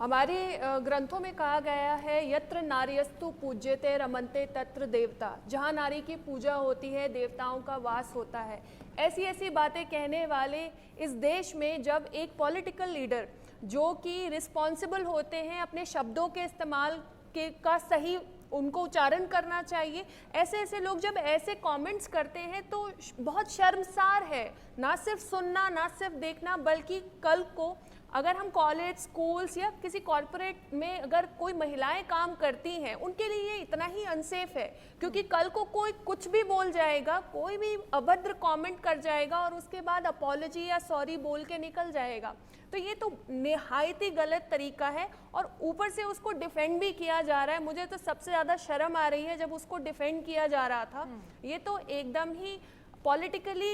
हमारे ग्रंथों में कहा गया है यत्र नार्यस्तु पूज्यते रमन्ते तत्र देवता, जहाँ नारी की पूजा होती है देवताओं का वास होता है। ऐसी ऐसी बातें कहने वाले इस देश में जब एक पॉलिटिकल लीडर जो कि रिस्पॉन्सिबल होते हैं, अपने शब्दों के इस्तेमाल के का सही उनको उच्चारण करना चाहिए, ऐसे ऐसे लोग जब ऐसे कमेंट्स करते हैं तो बहुत शर्मसार है। ना सिर्फ सुनना, ना सिर्फ देखना, बल्कि कल को अगर हम कॉलेज, स्कूल्स या किसी कॉरपोरेट में अगर कोई महिलाएं काम करती हैं, उनके लिए ये इतना ही अनसेफ है, क्योंकि कल को कोई कुछ भी बोल जाएगा, कोई भी अभद्र कमेंट कर जाएगा और उसके बाद अपॉलॉजी या सॉरी बोल के निकल जाएगा। तो ये तो निहायत ही गलत तरीका है और ऊपर से उसको डिफेंड भी किया जा रहा है। मुझे तो सबसे ज़्यादा शर्म आ रही है जब उसको डिफेंड किया जा रहा था। ये तो एकदम ही पॉलिटिकली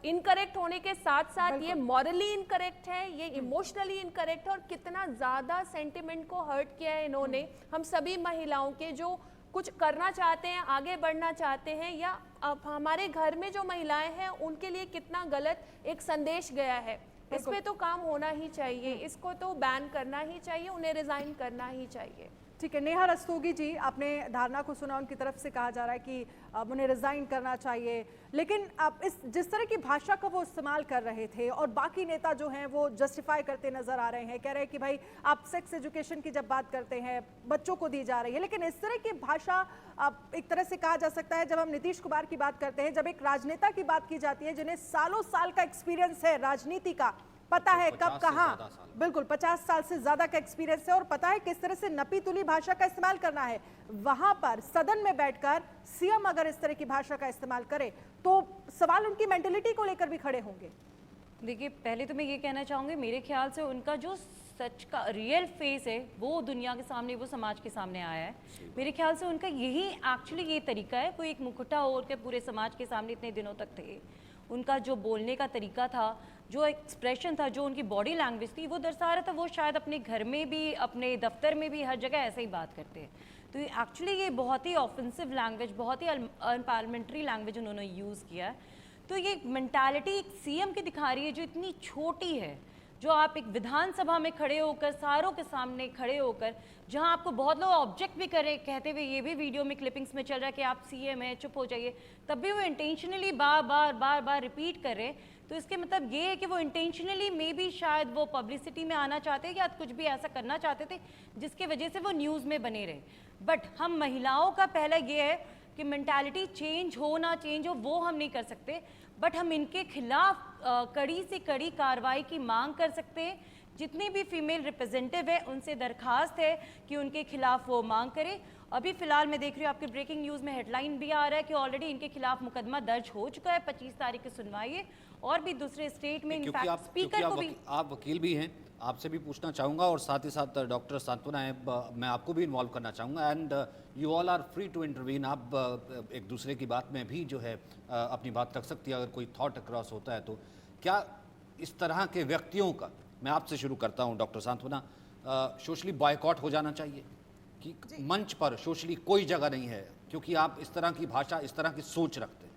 इनकरेक्ट होने के साथ साथ ये मॉरली इनकरेक्ट है, ये इमोशनली इनकरेक्ट है और कितना ज़्यादा सेंटिमेंट को हर्ट किया है इन्होंने हम सभी महिलाओं के, जो कुछ करना चाहते हैं, आगे बढ़ना चाहते हैं, या अब हमारे घर में जो महिलाएं हैं उनके लिए कितना गलत एक संदेश गया है। इस पे तो काम होना ही चाहिए, इसको तो बैन करना ही चाहिए, उन्हें रिजाइन करना ही चाहिए। ठीक है, नेहा रस्तोगी जी, आपने धारणा को सुना, उनकी तरफ से कहा जा रहा है कि अब उन्हें रिजाइन करना चाहिए, लेकिन आप इस जिस तरह की भाषा का वो इस्तेमाल कर रहे थे और बाकी नेता जो हैं वो जस्टिफाई करते नजर आ रहे हैं, कह रहे हैं कि भाई आप सेक्स एजुकेशन की जब बात करते हैं बच्चों को दी जा रही है, लेकिन इस तरह की भाषा आप एक तरह से कहा जा सकता है, जब हम नीतीश कुमार की बात करते हैं, जब एक राजनेता की बात की जाती है जिन्हें सालों साल का एक्सपीरियंस है राजनीति का, पता है कब कहाँ, बिल्कुल 50 साल से ज्यादा का एक्सपीरियंस है और पता है किस तरह से नपी तुली भाषा का इस्तेमाल करना है, वहां पर सदन में बैठकर सीएम अगर इस तरह की भाषा का इस्तेमाल करे तो सवाल उनकी मेंटेलिटी को लेकर भी खड़े होंगे। देखिए, पहले तो मैं ये कहना चाहूँगी, मेरे ख्याल से उनका जो सच का रियल फेस है वो दुनिया के सामने, वो समाज के सामने आया है। मेरे ख्याल से उनका यही एक्चुअली ये तरीका है, वो एक मुखौटा ओढ़ के पूरे समाज के सामने इतने दिनों तक थे। उनका जो बोलने का तरीका था, जो एक्सप्रेशन था, जो उनकी बॉडी लैंग्वेज थी, वो दर्शा रहा था वो शायद अपने घर में भी, अपने दफ्तर में भी, हर जगह ऐसे ही बात करते हैं। तो एक्चुअली ये बहुत ही ऑफेंसिव लैंग्वेज, बहुत ही अनपार्लियामेंट्री लैंग्वेज उन्होंने यूज़ किया है। तो ये मेंटालिटी एक सीएम की दिखा रही है जो इतनी छोटी है, जो आप एक विधानसभा में खड़े होकर, सारों के सामने खड़े होकर, जहां आपको बहुत लोग ऑब्जेक्ट भी करे, कहते हुए ये भी वीडियो में क्लिपिंग्स में चल रहा है कि आप सीएम हैं, चुप हो जाइए, तब भी वो इंटेंशनली बार रिपीट कर रहे। तो इसके मतलब ये है कि वो इंटेंशनली मे बी शायद वो पब्लिसिटी में आना चाहते हैं या कुछ भी ऐसा करना चाहते थे जिसके वजह से वो न्यूज़ में बने रहे। बट हम महिलाओं का पहला ये है कि मेंटालिटी चेंज हो ना चेंज हो वो हम नहीं कर सकते, बट हम इनके खिलाफ कड़ी से कड़ी कार्रवाई की मांग कर सकते हैं। जितने भी फीमेल रिप्रेजेंटेटिव है उनसे दरखास्त है कि उनके खिलाफ वो मांग करें। अभी फिलहाल मैं देख रही हूँ आपके ब्रेकिंग न्यूज़ में हेडलाइन भी आ रहा है कि ऑलरेडी इनके खिलाफ मुकदमा दर्ज हो चुका है, 25 तारीख की सुनवाई है और भी दूसरे स्टेट में इनफैक्ट स्पीकर को भी। आप वकील भी हैं, आपसे भी पूछना चाहूँगा और साथ ही साथ डॉक्टर सांत्वना है, मैं आपको भी इन्वॉल्व करना चाहूँगा and you all are free to intervene. आप एक दूसरे की बात में भी जो है अपनी बात रख सकती है अगर कोई थॉट अक्रॉस होता है तो। क्या इस तरह के व्यक्तियों का, मैं आपसे शुरू करता हूँ डॉक्टर सांत्वना, सोशली बॉयकॉट हो जाना चाहिए कि मंच पर सोशली कोई जगह नहीं है क्योंकि आप इस तरह की भाषा, इस तरह की सोच रखते हैं?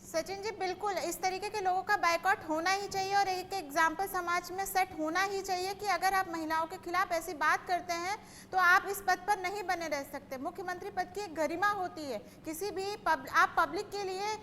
सचिन जी, बिल्कुल इस तरीके के लोगों का बायकॉट होना ही चाहिए और एक एग्जाम्पल समाज में सेट होना ही चाहिए कि अगर आप महिलाओं के खिलाफ ऐसी बात करते हैं तो आप इस पद पर नहीं बने रह सकते। मुख्यमंत्री पद की एक गरिमा होती है, किसी भी आप पब्लिक के लिए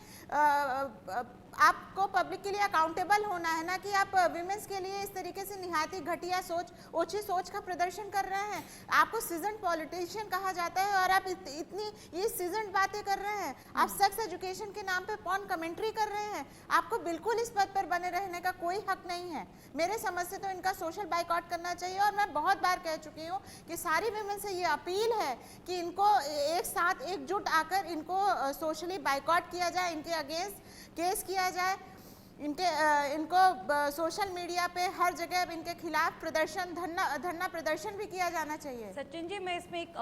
आपको पब्लिक के लिए अकाउंटेबल होना है, ना कि आप विमेंस के लिए इस तरीके से निहायती घटिया सोच, ओछी सोच का प्रदर्शन कर रहे हैं। आपको सीजन पॉलिटिशियन कहा जाता है और आप इतनी ये सीजन बातें कर रहे हैं। आप सेक्स एजुकेशन के नाम पे पॉर्न कमेंट्री कर रहे हैं। आपको बिल्कुल इस पद पर बने रहने का कोई हक नहीं है। मेरे समझ से तो इनका सोशल बाइकआउट करना चाहिए। और मैं बहुत बार कह चुकी हूँ कि सारी विमेन से ये अपील है कि इनको एक साथ एकजुट आकर इनको सोशली बाइकआउट किया जाए, इनके अगेंस्ट केस किया जाए, इनको सोशल मीडिया पे हर जगह इनके खिलाफ प्रदर्शन, धरना प्रदर्शन भी किया जाना चाहिए। सचिन जी, मैं इसमें एक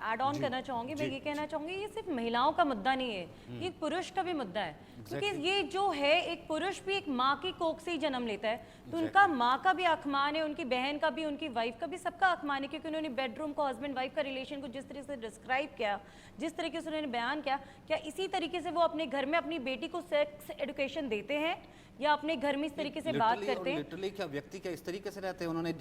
ऐड ऑन करना चाहूँगी। मैं ये कहना चाहूँगी ये सिर्फ महिलाओं का मुद्दा नहीं है, ये पुरुष का भी मुद्दा है। क्योंकि ये जो है, एक पुरुष भी एक माँ की कोख से ही जन्म लेता है, तो उनका माँ का भी अखमान है, उनकी बहन का भी, उनकी वाइफ का भी, सबका अखमान है। क्योंकि उन्होंने बेडरूम को, हस्बैंड वाइफ का रिलेशन को जिस तरह से डिस्क्राइब किया, जिस तरीके से उन्होंने बयान किया, क्या इसी तरीके से वो अपने घर में अपनी बेटी को सेक्स एजुकेशन देते हैं या अपने घर में इस तरीके से बात करते हैं? लिटरली क्या व्यक्ति क्या इस तरीके से रहते हैं? उन्होंने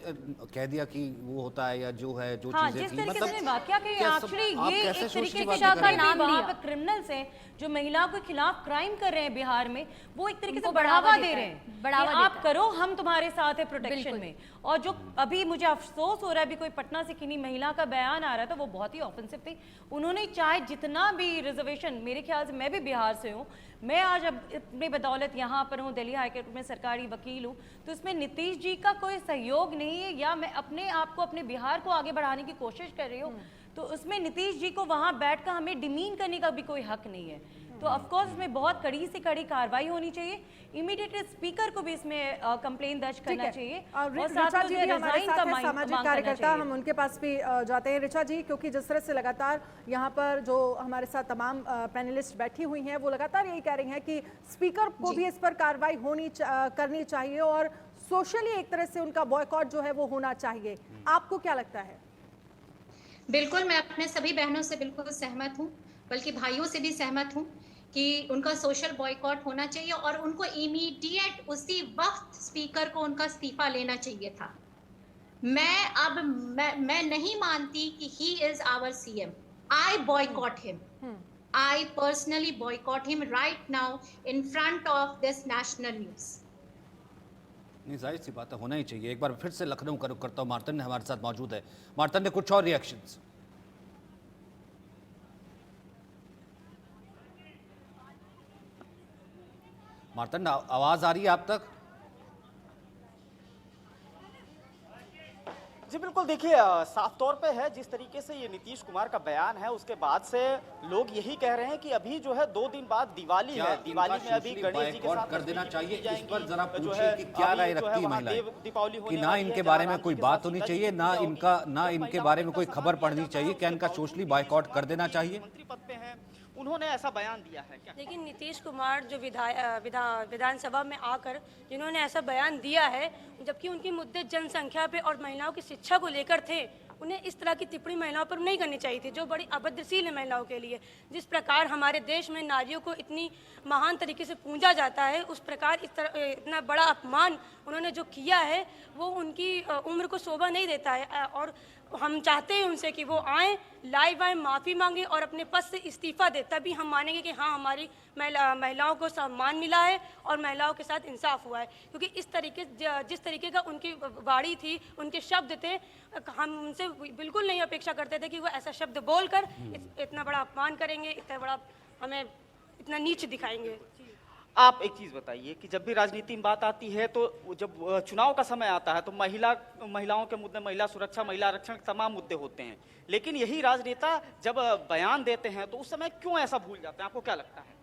कह दिया कि वो होता है या जो है, जो हाँ, चीजें जिस तरीके से वाकया कि एक्चुअली ये एक तरीके की का नाम वहाँ पे क्रिमिनल्स हैं जो महिलाओं के खिलाफ क्राइम कर रहे हैं बिहार में, वो एक तरीके से बढ़ावा दे रहे हैं, बढ़ावा आप करो, हम तुम्हारे साथ है प्रोटेक्शन में। और जो अभी मुझे अफसोस हो रहा है, अभी कोई पटना से किन्हीं महिला का बयान आ रहा था, वो बहुत ही ऑफेंसिव थी। उन्होंने चाहे जितना भी रिजर्वेशन, मेरे ख्याल से मैं भी बिहार से हूँ, मैं आज अब अपनी बदौलत यहाँ पर हूँ, दिल्ली हाईकोर्ट में सरकारी वकील हूँ, तो इसमें नीतीश जी का कोई सहयोग नहीं है, या मैं अपने आप को, अपने बिहार को आगे बढ़ाने की कोशिश कर रही हूँ, तो उसमें नीतीश जी को वहाँ बैठकर हमें डिमीन करने का भी कोई हक नहीं है। तो ऑफ कोर्स इसमें बहुत कड़ी से कड़ी कार्रवाई होनी चाहिए। इमीडिएट स्पीकर को भी इसमें कंप्लेन दर्ज करना चाहिए। और ऋचा जी भी हमारे साथ हैं, सामाजिक कार्यकर्ता, हम उनके पास भी जाते हैं। ऋचा जी, क्योंकि जिस तरह से लगातार यहाँ पर जो हमारे साथ तमाम पैनलिस्ट बैठी हुई हैं, वो लगातार यही कह रही हैं कि स्पीकर को भी इस पर कार्रवाई करनी चाहिए और सोशली एक तरह से उनका बॉयकॉट जो है वो होना चाहिए। आपको क्या लगता है? बिल्कुल, मैं अपने सभी बहनों से बिल्कुल सहमत हूँ, बल्कि भाइयों से भी सहमत हूँ कि उनका सोशल बॉयकॉट होना चाहिए और उनको इमीडिएट उसी वक्त स्पीकर को उनका इस्तीफा लेना चाहिए था। मैं नहीं मानती कि he is our CM. I boycott him, I personally boycott him right now in front of this national news. नहीं, जाहिर सी बात है, होना ही चाहिए। एक बार फिर से लखनऊ का रुख करता हूँ, मार्तन ने हमारे साथ मौजूद है। मार्तन ने कुछ और रिएक्शंस? मार्तन, आवाज आ रही है आप तक? जी बिल्कुल, देखिए साफ तौर पे है जिस तरीके से ये नीतीश कुमार का बयान है, उसके बाद से लोग यही कह रहे हैं कि अभी जो है 2 दिन बाद दिवाली है, दिवाली में अभी गणेश जी के साथ कर देना चाहिए। इस पर जरा पूछिए कि क्या राय रखती है महिलाएं, कि ना इनके बारे में कोई बात होनी चाहिए, ना इनके बारे में कोई खबर पढ़नी चाहिए, क्या इनका सोशली बाइकआउट कर देना चाहिए? मंत्री पद पे हैं, उन्होंने ऐसा बयान दिया है क्या? लेकिन नीतीश कुमार जो विधानसभा में आकर जिन्होंने ऐसा बयान दिया है, जबकि उनके मुद्दे जनसंख्या पे और महिलाओं की शिक्षा को लेकर थे, उन्हें इस तरह की टिप्पणी महिलाओं पर नहीं करनी चाहिए थी, जो बड़ी अभद्रशील है महिलाओं के लिए। जिस प्रकार हमारे देश में नारियों को इतनी महान तरीके से पूजा जाता है, उस प्रकार इतना बड़ा अपमान उन्होंने जो किया है, वो उनकी उम्र को शोभा नहीं देता है। और हम चाहते हैं उनसे कि वो आएँ, लाइव आए, माफ़ी मांगे और अपने पद से इस्तीफा दे, तभी हम मानेंगे कि हाँ, हमारी महिलाओं को सम्मान मिला है और महिलाओं के साथ इंसाफ हुआ है। क्योंकि जिस तरीके का उनकी वाणी थी, उनके शब्द थे, हम उनसे बिल्कुल नहीं अपेक्षा करते थे कि वो ऐसा शब्द बोलकर इतना बड़ा अपमान करेंगे, इतना बड़ा हमें इतना नीच दिखाएंगे। आप एक चीज बताइए कि जब भी राजनीति में बात आती है, तो जब चुनाव का समय आता है तो महिलाओं के मुद्दे, महिला सुरक्षा, महिला आरक्षण, तमाम मुद्दे होते हैं, लेकिन यही राजनेता जब बयान देते हैं तो उस समय क्यों ऐसा भूल जाते हैं? आपको क्या लगता है?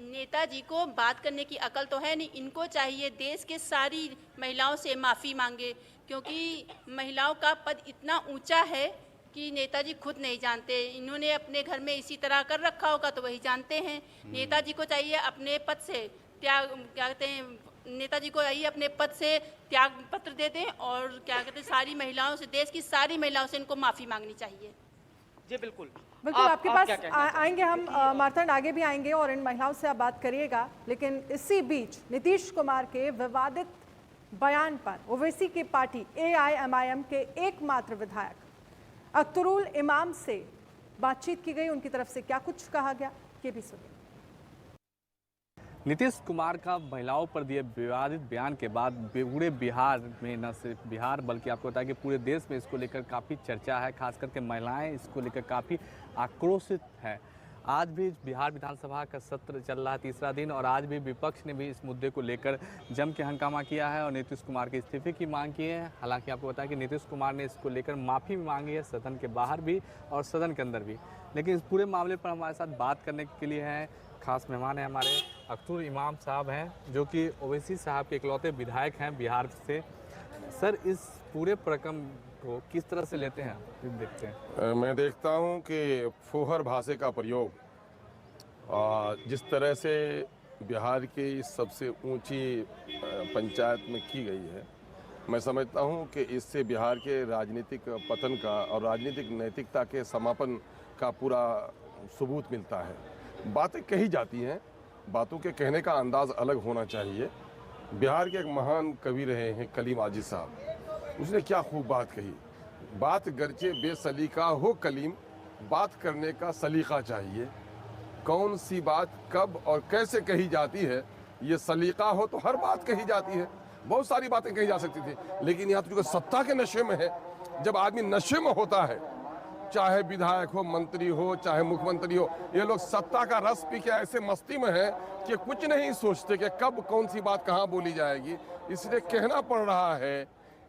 नेताजी को बात करने की अकल तो है नहीं, इनको चाहिए देश के सारी महिलाओं से माफ़ी मांगे, क्योंकि महिलाओं का पद इतना ऊंचा है कि नेताजी खुद नहीं जानते। इन्होंने अपने घर में इसी तरह कर रखा होगा तो वही जानते हैं। नेताजी को चाहिए अपने पद से क्या कहते हैं, नेताजी को चाहिए अपने पद से त्याग पत्र दे दें और क्या कहते हैं, सारी महिलाओं से, देश की सारी महिलाओं से इनको माफ़ी मांगनी चाहिए। जी बिल्कुल, आपके पास आएंगे हम, मार्तंड आगे भी आएंगे और इन महिलाओं से आप बात करिएगा। लेकिन इसी बीच नीतीश कुमार के विवादित बयान पर ओवैसी की पार्टी AIMIM के एकमात्र विधायक अख्तरुल इमाम से बातचीत की गई, उनकी तरफ से क्या कुछ कहा गया, ये भी सुनिए। नीतीश कुमार का महिलाओं पर दिए विवादित बयान के बाद पूरे बिहार में, न सिर्फ बिहार बल्कि आपको बताया कि पूरे देश में इसको लेकर काफ़ी चर्चा है, खास करके महिलाएं इसको लेकर काफ़ी आक्रोशित है। आज भी बिहार विधानसभा का सत्र चल रहा है, तीसरा दिन, और आज भी विपक्ष ने भी इस मुद्दे को लेकर जम के हंगामा किया है और नीतीश कुमार के इस्तीफे की मांग की है। हालांकि आपको बताया कि नीतीश कुमार ने इसको लेकर माफ़ी मांगी है, सदन के बाहर भी और सदन के अंदर भी। लेकिन इस पूरे मामले पर हमारे साथ बात करने के लिए हैं खास मेहमान हैं हमारे अख्तर इमाम साहब हैं, जो कि ओवैसी साहब के इकलौते विधायक हैं बिहार से। सर, इस पूरे प्रकरण को किस तरह से लेते हैं, देखते हैं? मैं देखता हूं कि फुहर भाषा का प्रयोग जिस तरह से बिहार की सबसे ऊंची पंचायत में की गई है, मैं समझता हूं कि इससे बिहार के राजनीतिक पतन का और राजनीतिक नैतिकता के समापन का पूरा सबूत मिलता है। बातें कही जाती हैं, बातों के कहने का अंदाज अलग होना चाहिए। बिहार के एक महान कवि रहे हैं कलीम आजिज साहब, उसने क्या खूब बात कही, बात गरचे बेसलीका हो कलीम, बात करने का सलीका चाहिए। कौन सी बात कब और कैसे कही जाती है, ये सलीका हो तो हर बात कही जाती है। बहुत सारी बातें कही जा सकती थी, लेकिन यहाँ तो सत्ता के नशे में है। जब आदमी नशे में होता है, चाहे विधायक हो, मंत्री हो, चाहे मुख्यमंत्री हो, ये लोग सत्ता का रस पी के ऐसे मस्ती में है कि कुछ नहीं सोचते कि कब कौन सी बात कहाँ बोली जाएगी। इसलिए कहना पड़ रहा है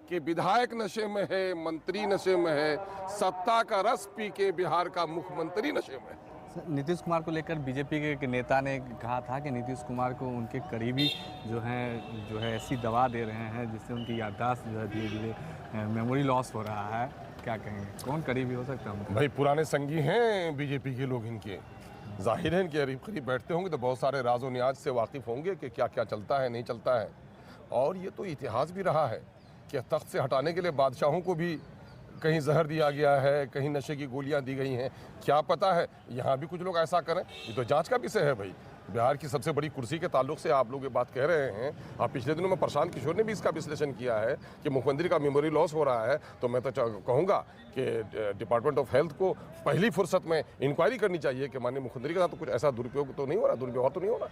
कि विधायक नशे में है, मंत्री नशे में है, सत्ता का रस पी के बिहार का मुख्यमंत्री नशे में है। नीतीश कुमार को लेकर बीजेपी के नेता ने कहा था कि नीतीश कुमार को उनके करीबी जो है ऐसी दवा दे रहे हैं जिससे उनकी याददाश्त जो है धीरे धीरे मेमोरी लॉस हो रहा है। क्या कहेंगे, कौन करीबी हो सकता है? भाई पुराने संगी हैं बीजेपी के लोग, इनके जाहिर है इनके करीब करीब बैठते होंगे तो बहुत सारे राजो नियाज से वाकिफ होंगे कि क्या क्या चलता है, नहीं चलता है। और ये तो इतिहास भी रहा है कि तख्त से हटाने के लिए बादशाहों को भी कहीं जहर दिया गया है, कहीं नशे की गोलियां दी गई हैं। क्या पता है यहाँ भी कुछ लोग ऐसा करें, ये तो जांच का विषय है। भाई बिहार की सबसे बड़ी कुर्सी के ताल्लुक से आप लोग ये बात कह रहे हैं। आप पिछले दिनों में प्रशांत किशोर ने भी इसका विश्लेषण किया है कि मुख्यमंत्री का मेमोरी लॉस हो रहा है। तो मैं तो कहूँगा कि डिपार्टमेंट ऑफ हेल्थ को पहली फुर्सत में इंक्वायरी करनी चाहिए कि माननीय मुख्यमंत्री के साथ तो कुछ ऐसा दुरुपयोग तो नहीं हो रहा, दुर्व्यवहार तो नहीं हो रहा।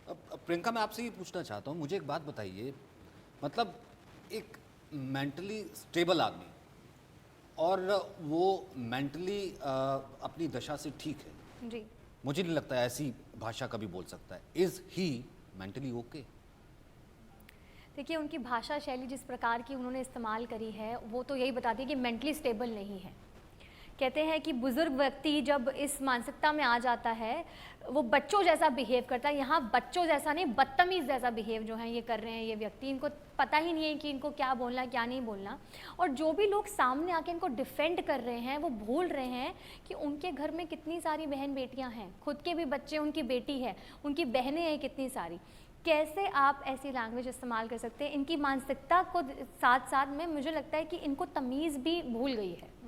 अब प्रियंका, मैं आपसे ये पूछना चाहता हूँ, मुझे एक बात बताइए, मतलब एक मेंटली स्टेबल आदमी और वो मेंटली अपनी दशा से ठीक है जी, मुझे नहीं लगता ऐसी भाषा कभी बोल सकता है। Is he mentally okay? देखिए, उनकी भाषा शैली जिस प्रकार की उन्होंने इस्तेमाल करी है वो तो यही बताती है कि मेंटली स्टेबल नहीं है। कहते हैं कि बुजुर्ग व्यक्ति जब इस मानसिकता में आ जाता है वो बच्चों जैसा बिहेव करता है। यहाँ बच्चों जैसा नहीं, बदतमीज़ जैसा बिहेव जो है ये कर रहे हैं ये व्यक्ति। इनको पता ही नहीं है कि इनको क्या बोलना क्या नहीं बोलना। और जो भी लोग सामने आके इनको डिफेंड कर रहे हैं वो भूल रहे हैं कि उनके घर में कितनी सारी बहन बेटियाँ हैं, खुद के भी बच्चे, उनकी बेटी है, उनकी बहनें हैं कितनी सारी। कैसे आप ऐसी लैंग्वेज इस्तेमाल कर सकते हैं? इनकी मानसिकता को साथ साथ में मुझे लगता है कि इनको तमीज़ भी भूल गई है।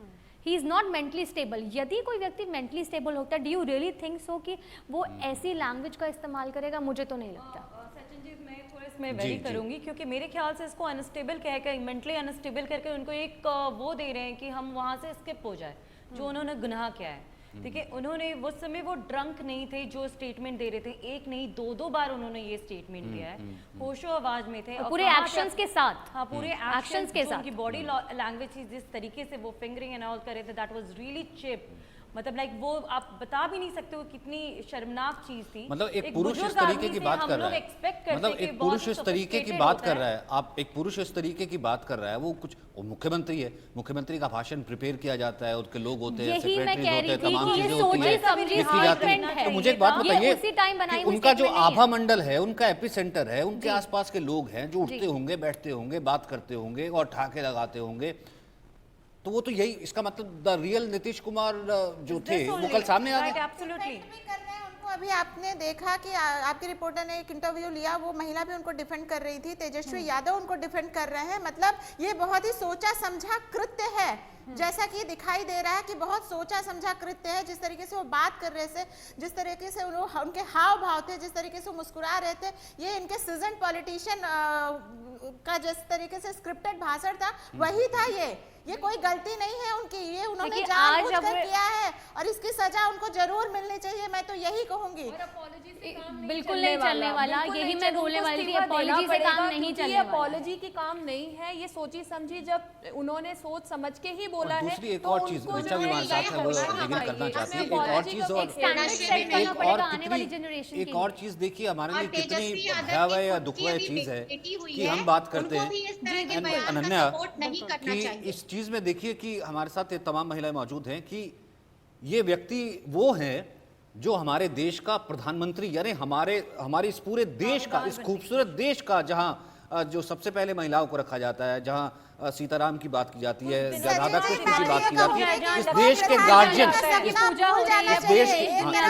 He is not mentally stable. यदि कोई व्यक्ति मेंटली स्टेबल होता है, do you really think so कि वो ऐसी लैंग्वेज का इस्तेमाल करेगा? मुझे तो नहीं लगता। सचिन जी, मैं थोड़ा इसमें वेरी करूंगी, क्योंकि मेरे ख्याल से इसको अनस्टेबल कहकर, मेंटली अनस्टेबल करके उनको एक वो दे रहे हैं कि हम वहाँ से स्किप हो जाए जो उन्होंने गुनाह किया है। ठीक है, उन्होंने उस समय वो ड्रंक नहीं थे जो स्टेटमेंट दे रहे थे, एक नहीं दो बार उन्होंने ये स्टेटमेंट दिया है, होशो आवाज में थे, पूरे एक्शंस के साथ। हाँ, पूरे एक्शंस के साथ। उनकी बॉडी लैंग्वेज जिस तरीके से वो फिंगरिंग एंड ऑल कर रहे थे, दैट वाज रियली चिप। मतलब लाइक वो आप बता भी नहीं सकते वो कितनी शर्मनाक चीज थी। मतलब एक पुरुष इस तरीके की बात कर रहा है, मतलब एक पुरुष इस तरीके की बात कर रहा है, आप एक पुरुष इस तरीके की बात कर रहा है, वो कुछ मुख्यमंत्री है, मुख्यमंत्री का भाषण प्रिपेयर किया जाता है, उसके लोग होते हैं, सेक्रेटरीज होते हैं, तमाम चीजें होती हैं, लिखी जाती हैं। तो मुझे एक बात बताइए, उनका जो आभा मंडल है, उनका एपिसेंटर है, उनके आसपास के लोग हैं जो उठते होंगे, बैठते होंगे, बात करते होंगे और ठाके लगाते होंगे, तो वो तो यही, इसका मतलब द रियल नीतीश कुमार जो थे वो कल सामने आ गए। एब्सोल्युटली। अभी आपने देखा कि आपके रिपोर्टर ने एक इंटरव्यू लिया, वो महिला भी उनको डिफेंड कर रही थी, तेजस्वी यादव उनको डिफेंड कर रहे हैं। मतलब ये बहुत ही सोचा समझा कृत्य है, जैसा कि दिखाई दे रहा है कि बहुत सोचा समझा कृत्य है। जिस तरीके से वो बात कर रहे थे, जिस तरीके से उनके हाव भाव थे, जिस तरीके से वो मुस्कुरा रहे थे, ये इनके सीजन पॉलिटिशियन का जिस तरीके से स्क्रिप्टेड भाषण था वही था ये। ये कोई गलती नहीं है उनकी, ये उन्होंने देखिए, जानबूझकर आज अब- किया है और इसकी सजा उनको जरूर मिलनी चाहिए, मैं तो यही कहूंगी। बिल्कुल नहीं चलने वाला, यही मैं बोलने वाली थी, अपॉलॉजी से काम नहीं चलने वाला। अपॉलॉजी की काम नहीं है, ये सोची समझी जब उन्होंने सोच समझ के ही बोला है। दूसरी एक और चीज ऋचा भी हमारे साथ है, वो बिगिन करना चाहती है, एक और चीज और एक और चीज देखिए हमारे लिए कितनी भयावह या दुखदायी चीज है कि हम बात करते हैं अनन्या कि इस चीज में देखिए कि हमारे साथ ये तमाम महिलाएं मौजूद हैं कि ये व्यक्ति वो हैं जो हमारे देश का प्रधानमंत्री, यानी हमारे इस पूरे देश का, इस खूबसूरत देश का, जहां जो सबसे पहले महिलाओं को रखा जाता है, जहां सीताराम की बात की जाती है, राधा कृष्ण की बात की जाती है, इस देश के गार्जियन, इस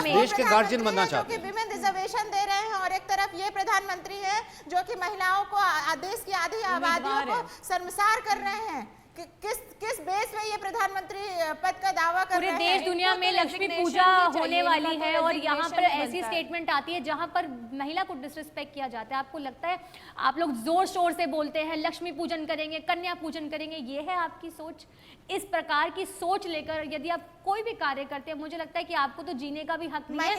देश के गार्जियन बनना चाहते हैं, विमेन रिजर्वेशन दे रहे हैं और एक तरफ ये प्रधानमंत्री है जो कि महिलाओं को, देश की आधी आबादियों को शर्मसार कर रहे हैं। किस बेस पे ये प्रधानमंत्री पद का दावा कर रहे हैं? पूरे देश दुनिया में लक्ष्मी पूजा होने वाली है और यहाँ पर ऐसी स्टेटमेंट आती है जहाँ पर महिला को डिसरिस्पेक्ट किया जाता है। आपको लगता है, आप लोग जोर शोर से बोलते हैं लक्ष्मी पूजन करेंगे, कन्या पूजन करेंगे, ये है आपकी सोच? इस प्रकार की सोच लेकर यदि आप कोई भी कार्य करते हैं, मुझे लगता है कि आपको तो जीने का भी हक नहीं है।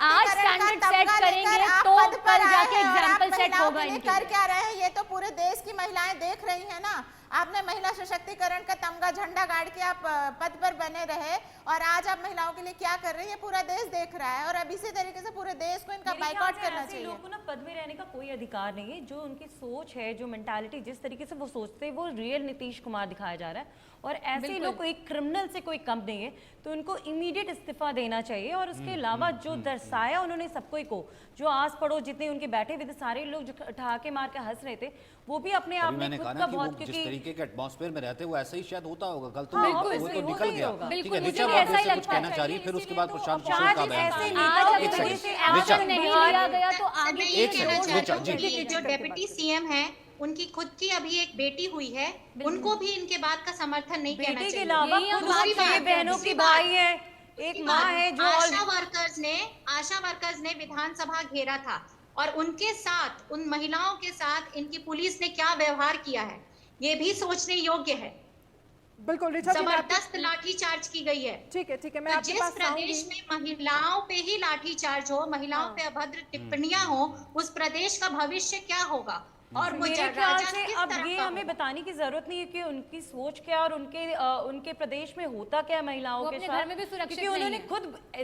आज स्टैंडर्ड सेट करेंगे तो कल जाके एग्जाम्पल सेट होगा इनके। कर क्या रहे हैं, ये तो पूरे देश की महिलाएं देख रही है ना। आपने महिला सशक्तिकरण का तमगा झंडा गाड़ के आप पद पर बने रहे और आज आप महिलाओं के लिए क्या कर रहे हैं, ये पूरा देश देख रहा है और अब इसी तरीके से पूरे देश को इनका बाइकआउट करना चाहिए। लोगों को ना पद में रहने का कोई अधिकार नहीं है। जो उनकी सोच है, जो मेंटालिटी, जिस तरीके से वो सोचते हैं, वो रियल नीतीश कुमार दिखाया जा रहा है और ऐसे लोग को एक क्रिमिनल से कोई कम नहीं है, तो उनको इमीडिएट इस्तीफा देना चाहिए। और उसके अलावा जो दर्शाया उन्होंने सबको को, जो आस पड़ोस जितने उनके बैठे हुए थे सारे लोग जो ठहाके मार के हंस रहे थे, वो भी अपने आप में खुद का बहुत, जिस तरीके के एटमॉस्फेयर में रहते वो ऐसा ही शायद होता होगा, कल तो वो तो निकल गया। ठीक है, बिल्कुल ऋचा आप कुछ कहना चाह रही है, फिर उसके बाद प्रशांत किशोर का बयान। जो डिप्टी सीएम है उनकी खुद की अभी एक बेटी हुई है, उनको भी इनके बात का समर्थन नहीं करना चाहिए। के अलावा बहनों की भाई है, एक माँ है जो आशा वर्कर्स ने विधानसभा घेरा था और उनके साथ, उन महिलाओं के साथ इनकी पुलिस ने क्या व्यवहार किया है, ये भी सोचने योग्य है। बिल्कुल, जबरदस्त लाठी चार्ज की गई है। ठीक है, मैं तो आपके जिस पास प्रदेश में महिलाओं पे ही लाठी चार्ज हो, महिलाओं पे अभद्र टिप्पणियां हो, उस प्रदेश का भविष्य क्या होगा? और वो मेरे ख्याल से अब ये हमें बताने की जरूरत नहीं है कि उनकी सोच क्या और उनके प्रदेश में होता क्या महिलाओं के साथ, में भी सुरक्षित, क्योंकि उन्होंने खुद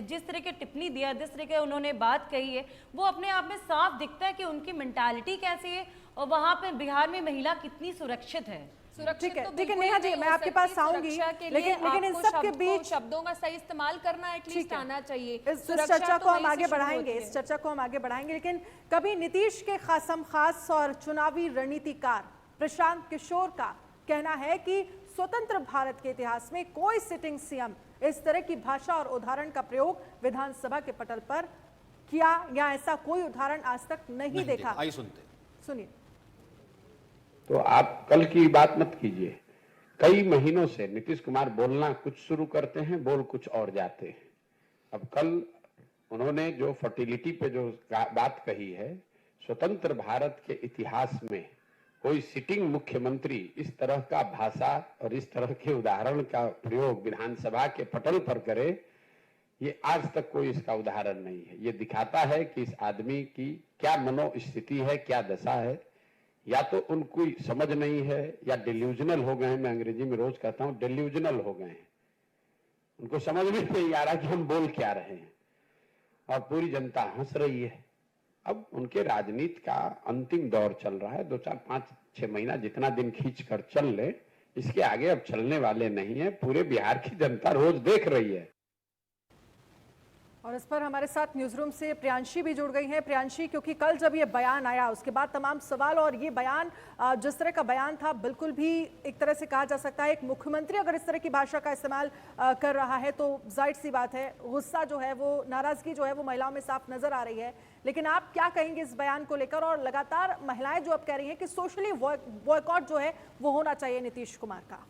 जिस तरह के टिप्पणी दिया, जिस तरह के उन्होंने बात कही है, वो अपने आप में साफ दिखता है कि उनकी मेंटालिटी कैसी है और वहाँ पे बिहार में महिला कितनी सुरक्षित है। ठीक है नेहा जी, मैं आपके पास आऊंगी, लेकिन इन सब के बीच शब्दों का सही इस्तेमाल करना एटलीस्ट आना चाहिए। इस चर्चा को हम आगे बढ़ाएंगे, लेकिन कभी नीतीश के खासम खास और चुनावी रणनीतिकार प्रशांत किशोर का कहना है कि स्वतंत्र भारत के इतिहास में कोई सिटिंग सीएम इस तरह की भाषा और उदाहरण का प्रयोग विधानसभा के पटल पर किया या ऐसा कोई उदाहरण आज तक नहीं देखा। आइए सुनिए। तो आप कल की बात मत कीजिए। कई महीनों से नीतीश कुमार बोलना कुछ शुरू करते हैं, बोल कुछ और जाते हैं। अब कल उन्होंने जो फर्टिलिटी पे जो बात कही है, स्वतंत्र भारत के इतिहास में कोई सिटिंग मुख्यमंत्री इस तरह का भाषा और इस तरह के उदाहरण का प्रयोग विधानसभा के पटल पर करे, ये आज तक कोई इसका उदाहरण नहीं है। ये दिखाता है कि इस आदमी की क्या मनोस्थिति है, क्या दशा है। या तो उनको समझ नहीं है या डिल्यूजनल हो गए हैं। मैं अंग्रेजी में रोज कहता हूं डिल्यूजनल हो गए हैं, उनको समझ में नहीं आ रहा कि हम बोल क्या रहे हैं और पूरी जनता हंस रही है। अब उनके राजनीति का अंतिम दौर चल रहा है। 2, 4, 5, 6 महीना जितना दिन खींच कर चल ले, इसके आगे अब चलने वाले नहीं है। पूरे बिहार की जनता रोज देख रही है। और इस पर हमारे साथ न्यूज़ रूम से प्रियांशी भी जुड़ गई हैं। प्रियांशी, क्योंकि कल जब ये बयान आया उसके बाद तमाम सवाल, और ये बयान जिस तरह का बयान था बिल्कुल भी एक तरह से कहा जा सकता है एक मुख्यमंत्री अगर इस तरह की भाषा का इस्तेमाल कर रहा है तो जाहिर सी बात है गुस्सा जो है, वो नाराज़गी जो है वो महिलाओं में साफ नज़र आ रही है। लेकिन आप क्या कहेंगे इस बयान को लेकर? और लगातार महिलाएं जो अब कह रही हैं कि सोशली बॉयकॉट जो है वो होना चाहिए नीतीश कुमार का।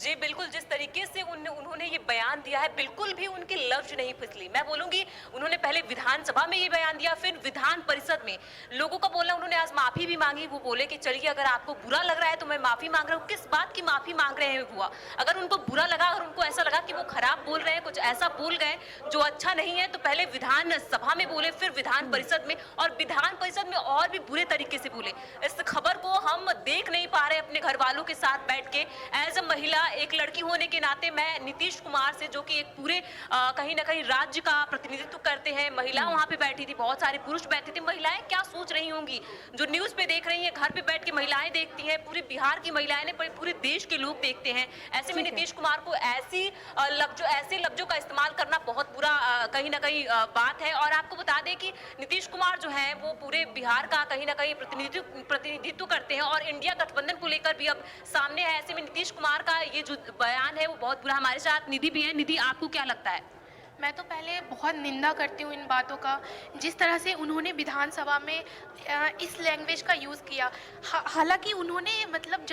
जी बिल्कुल, जिस तरीके से उन्होंने ये बयान दिया है, बिल्कुल भी उनकी लफ्ज नहीं फिसली। मैं बोलूंगी उन्होंने पहले विधानसभा में ये बयान दिया, फिर विधान परिषद में लोगों का बोलना, उन्होंने आज माफी भी मांगी। वो बोले कि चलिए अगर आपको बुरा लग रहा है तो मैं माफी मांग रहा हूँ। किस बात की माफी मांग रहे हैं हुआ? अगर उनको बुरा लगा, अगर उनको ऐसा लगा कि वो खराब बोल रहे हैं, कुछ ऐसा बोल गए जो अच्छा नहीं है, तो पहले विधानसभा में बोले, फिर विधान परिषद में, और विधान परिषद में और भी बुरे तरीके से बोले। इस खबर को हम देख नहीं पा रहे अपने घर वालों के साथ बैठ के। एज अ महिला, एक लड़की होने के नाते मैं नीतीश कुमार से, जो कि एक पूरे कहीं ना कहीं राज्य का प्रतिनिधित्व करते हैं, महिला वहां पे बैठी थी, बहुत सारे पुरुष बैठे थे, महिलाएं क्या सोच रही होंगी जो न्यूज पे देख रही हैं, घर पे बैठ के महिलाएं देखती हैं, पूरे बिहार की महिलाएं ने, पूरे देश के लोग देखते हैं। ऐसे में नीतीश कुमार को ऐसे लफ्जों का इस्तेमाल करना बहुत बुरा कहीं ना कहीं बात है। और आपको बता दें कि नीतीश कुमार जो है वो पूरे बिहार का कहीं ना कहीं प्रतिनिधित्व करते हैं और इंडिया गठबंधन को लेकर भी अब सामने है। ऐसे में नीतीश कुमार का ये जो बयान है वो बहुत बुरा। हमारे साथ निधि भी है। निधि, आपको क्या लगता है? मैं तो पहले बहुत निंदा करती हूँ इन बातों का, जिस तरह से उन्होंने विधानसभा में इस लैंग्वेज का यूज़ किया। हालांकि उन्होंने मतलब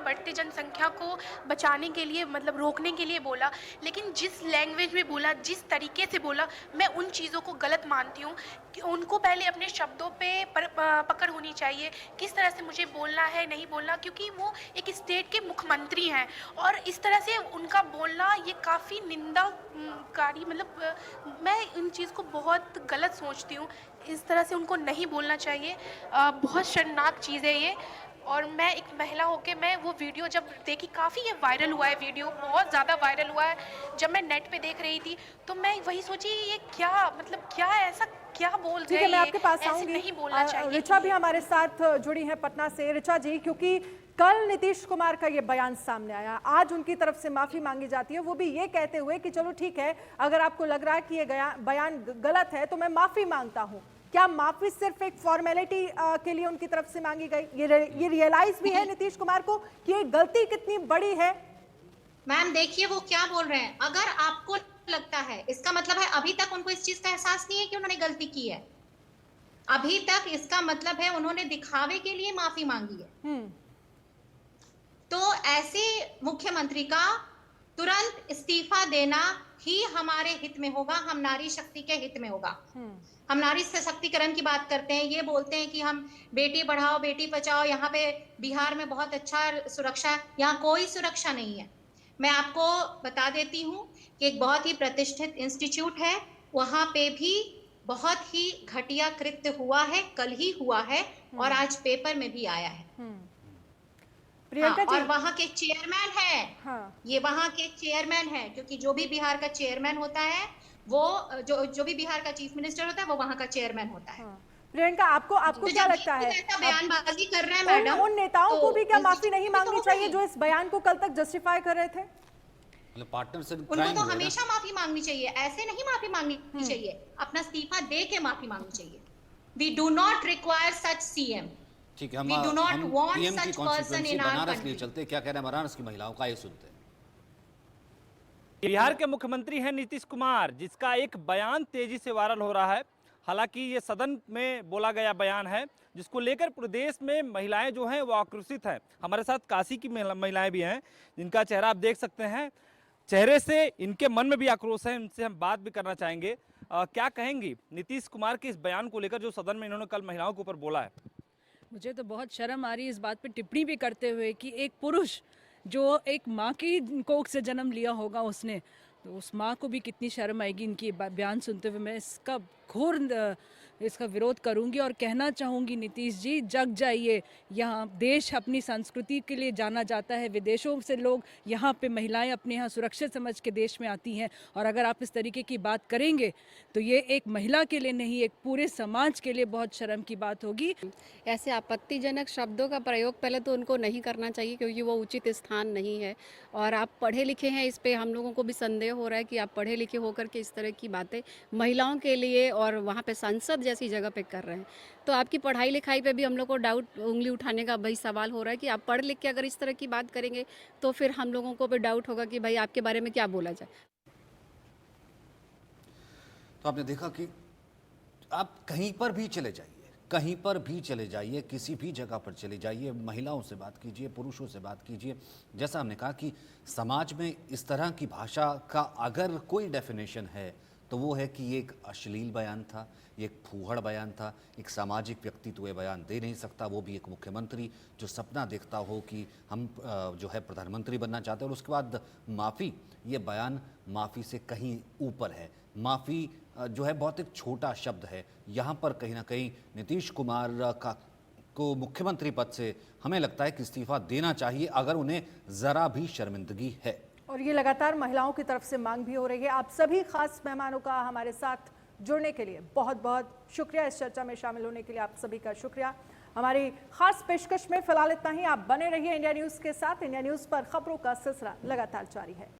बढ़ती जनसंख्या को बचाने के लिए, मतलब रोकने के लिए बोला, लेकिन जिस लैंग्वेज में बोला, जिस तरीके से बोला, मैं उन चीज़ों को गलत मानती हूँ कि उनको पहले अपने शब्दों पे पकड़ होनी चाहिए, किस तरह से मुझे बोलना है, नहीं बोलना, क्योंकि वो एक स्टेट के मुख्यमंत्री हैं और इस तरह से उनका बोलना ये काफ़ी निंदाकारी, मतलब मैं इन चीज़ को बहुत गलत सोचती हूँ। इस तरह से उनको नहीं बोलना चाहिए। बहुत शर्मनाक चीज़ है ये। और मैं एक महिला होके मैं वो वीडियो जब देखी, काफ़ी ये वायरल हुआ है, वीडियो बहुत ज़्यादा वायरल हुआ है। जब मैं नेट पे देख रही थी तो मैं वही सोची ये क्या, मतलब क्या ऐसा क्या बोल रहे हैं, मैं आपके पास ऐसे आऊंगी। नहीं बोलना चाहिए। ऋचा भी हमारे साथ जुड़ी हैं पटना से। ऋचा जी, क्योंकि कल नीतीश कुमार का ये बयान सामने आया, आज उनकी तरफ से माफी मांगी जाती है, वो भी ये कहते हुए कि चलो ठीक है, अगर आपको लग रहा है कि ये बयान गलत है तो मैं माफी मांगता हूँ। क्या माफी सिर्फ एक फॉर्मेलिटी के लिए उनकी तरफ से मांगी गई? ये रियलाइज भी है नीतीश कुमार को कि ये गलती कितनी बड़ी है? मैम देखिए वो क्या बोल रहे हैं, अगर आपको लगता है, इसका मतलब है अभी तक उनको इस चीज का एहसास नहीं है कि उन्होंने गलती की है। अभी तक इसका मतलब है उन्होंने दिखावे के लिए माफी मांगी है। तो ऐसे मुख्यमंत्री का तुरंत इस्तीफा देना ही हमारे हित में होगा, हम नारी शक्ति के हित में होगा। हम नारी सशक्तिकरण की बात करते हैं, ये बोलते हैं कि हम बेटी बढ़ाओ बेटी बचाओ, यहाँ पे बिहार में बहुत अच्छा सुरक्षा, यहाँ कोई सुरक्षा नहीं है। मैं आपको बता देती हूँ कि एक बहुत ही प्रतिष्ठित इंस्टीट्यूट है, वहां पे भी बहुत ही घटिया कृत्य हुआ है, कल ही हुआ है और आज पेपर में भी आया है। प्रियंका जी, और वहाँ के चेयरमैन है, ये वहाँ के चेयरमैन है, क्योंकि जो भी बिहार का चेयरमैन होता है वो जो भी बिहार का चीफ मिनिस्टर होता है वो वहाँ का चेयरमैन होता है। प्रियंका, आपको क्या लगता है, ऐसा बयानबाजी कर रहे हैं मैडम, उन नेताओं को भी क्या माफी नहीं मांगनी चाहिए जो इस बयान को कल तक जस्टिफाई कर रहे थे? उनको तो हमेशा माफी मांगनी चाहिए, ऐसे नहीं माफी मांगनी चाहिए, अपना इस्तीफा दे के माफी मांगनी चाहिए। We do not require such CM. ठीक है, हम पीएम की कॉन्स्टिट्यूएंसी बनारस लिए चलते, क्या कह रहे हैं बनारस की महिलाओं का, ये सुनते हैं। बिहार के मुख्यमंत्री हैं नीतीश कुमार, जिसका एक बयान तेजी से वायरल हो रहा है। हालांकि ये सदन में बोला गया बयान है, जिसको लेकर प्रदेश में महिलाएं जो हैं वो आक्रोशित हैं। हमारे साथ काशी की महिलाएं भी हैं, जिनका चेहरा आप देख सकते हैं, चेहरे से इनके मन में भी आक्रोश है, इनसे हम बात भी करना चाहेंगे। क्या कहेंगी नीतीश कुमार के इस बयान को लेकर जो सदन में इन्होंने कल महिलाओं के ऊपर बोला है? मुझे तो बहुत शर्म आ रही है इस बात पे टिप्पणी भी करते हुए कि एक पुरुष जो एक माँ की कोख से जन्म लिया होगा उसने, तो उस माँ को भी कितनी शर्म आएगी इनकी बयान सुनते हुए। मैं इसका घोर इसका विरोध करूंगी और कहना चाहूँगी नीतीश जी, जग जाइए। यहाँ देश अपनी संस्कृति के लिए जाना जाता है, विदेशों से लोग यहाँ पे महिलाएं अपने यहाँ सुरक्षित समझ के देश में आती हैं, और अगर आप इस तरीके की बात करेंगे तो ये एक महिला के लिए नहीं, एक पूरे समाज के लिए बहुत शर्म की बात होगी। ऐसे आपत्तिजनक शब्दों का प्रयोग पहले तो उनको नहीं करना चाहिए, क्योंकि वो उचित स्थान नहीं है। और आप पढ़े लिखे हैं, इस पे हम लोगों को भी संदेह हो रहा है कि आप पढ़े लिखे होकर के इस तरह की बातें महिलाओं के लिए और वहाँ पे संसद जैसी जगह पे कर रहे हैं। तो आपकी पढ़ाई लिखाई पे भी हम लोग को डाउट, उंगली उठाने का भाई सवाल हो रहा है कि आप पढ़ लिख के अगर इस तरह की बात करेंगे तो फिर हम लोगों को भी डाउट होगा कि भाई आपके बारे में क्या बोला जाए। तो आपने देखा कि आप कहीं पर भी चले जाइए, कहीं पर भी चले जाइए, किसी भी जगह पर चले जाइए, महिलाओं से बात कीजिए, पुरुषों से बात कीजिए, जैसा हमने कहा कि समाज में इस तरह की भाषा का अगर कोई डेफिनेशन है तो वो है कि ये एक अश्लील बयान था, ये एक फूहड़ बयान था, एक सामाजिक व्यक्ति तो ये बयान दे नहीं सकता, वो भी एक मुख्यमंत्री जो सपना देखता हो कि हम जो है प्रधानमंत्री बनना चाहते हैं। और उसके बाद माफ़ी, ये बयान माफ़ी से कहीं ऊपर है। माफ़ी जो है बहुत एक छोटा शब्द है। यहाँ पर कहीं ना कहीं नीतीश कुमार को मुख्यमंत्री पद से हमें लगता है कि इस्तीफा देना चाहिए अगर उन्हें ज़रा भी शर्मिंदगी है। और ये लगातार महिलाओं की तरफ से मांग भी हो रही है। आप सभी खास मेहमानों का हमारे साथ जुड़ने के लिए बहुत बहुत शुक्रिया। इस चर्चा में शामिल होने के लिए आप सभी का शुक्रिया। हमारी खास पेशकश में फिलहाल इतना ही। आप बने रहिए इंडिया न्यूज़ के साथ। इंडिया न्यूज़ पर खबरों का सिलसिला लगातार जारी है।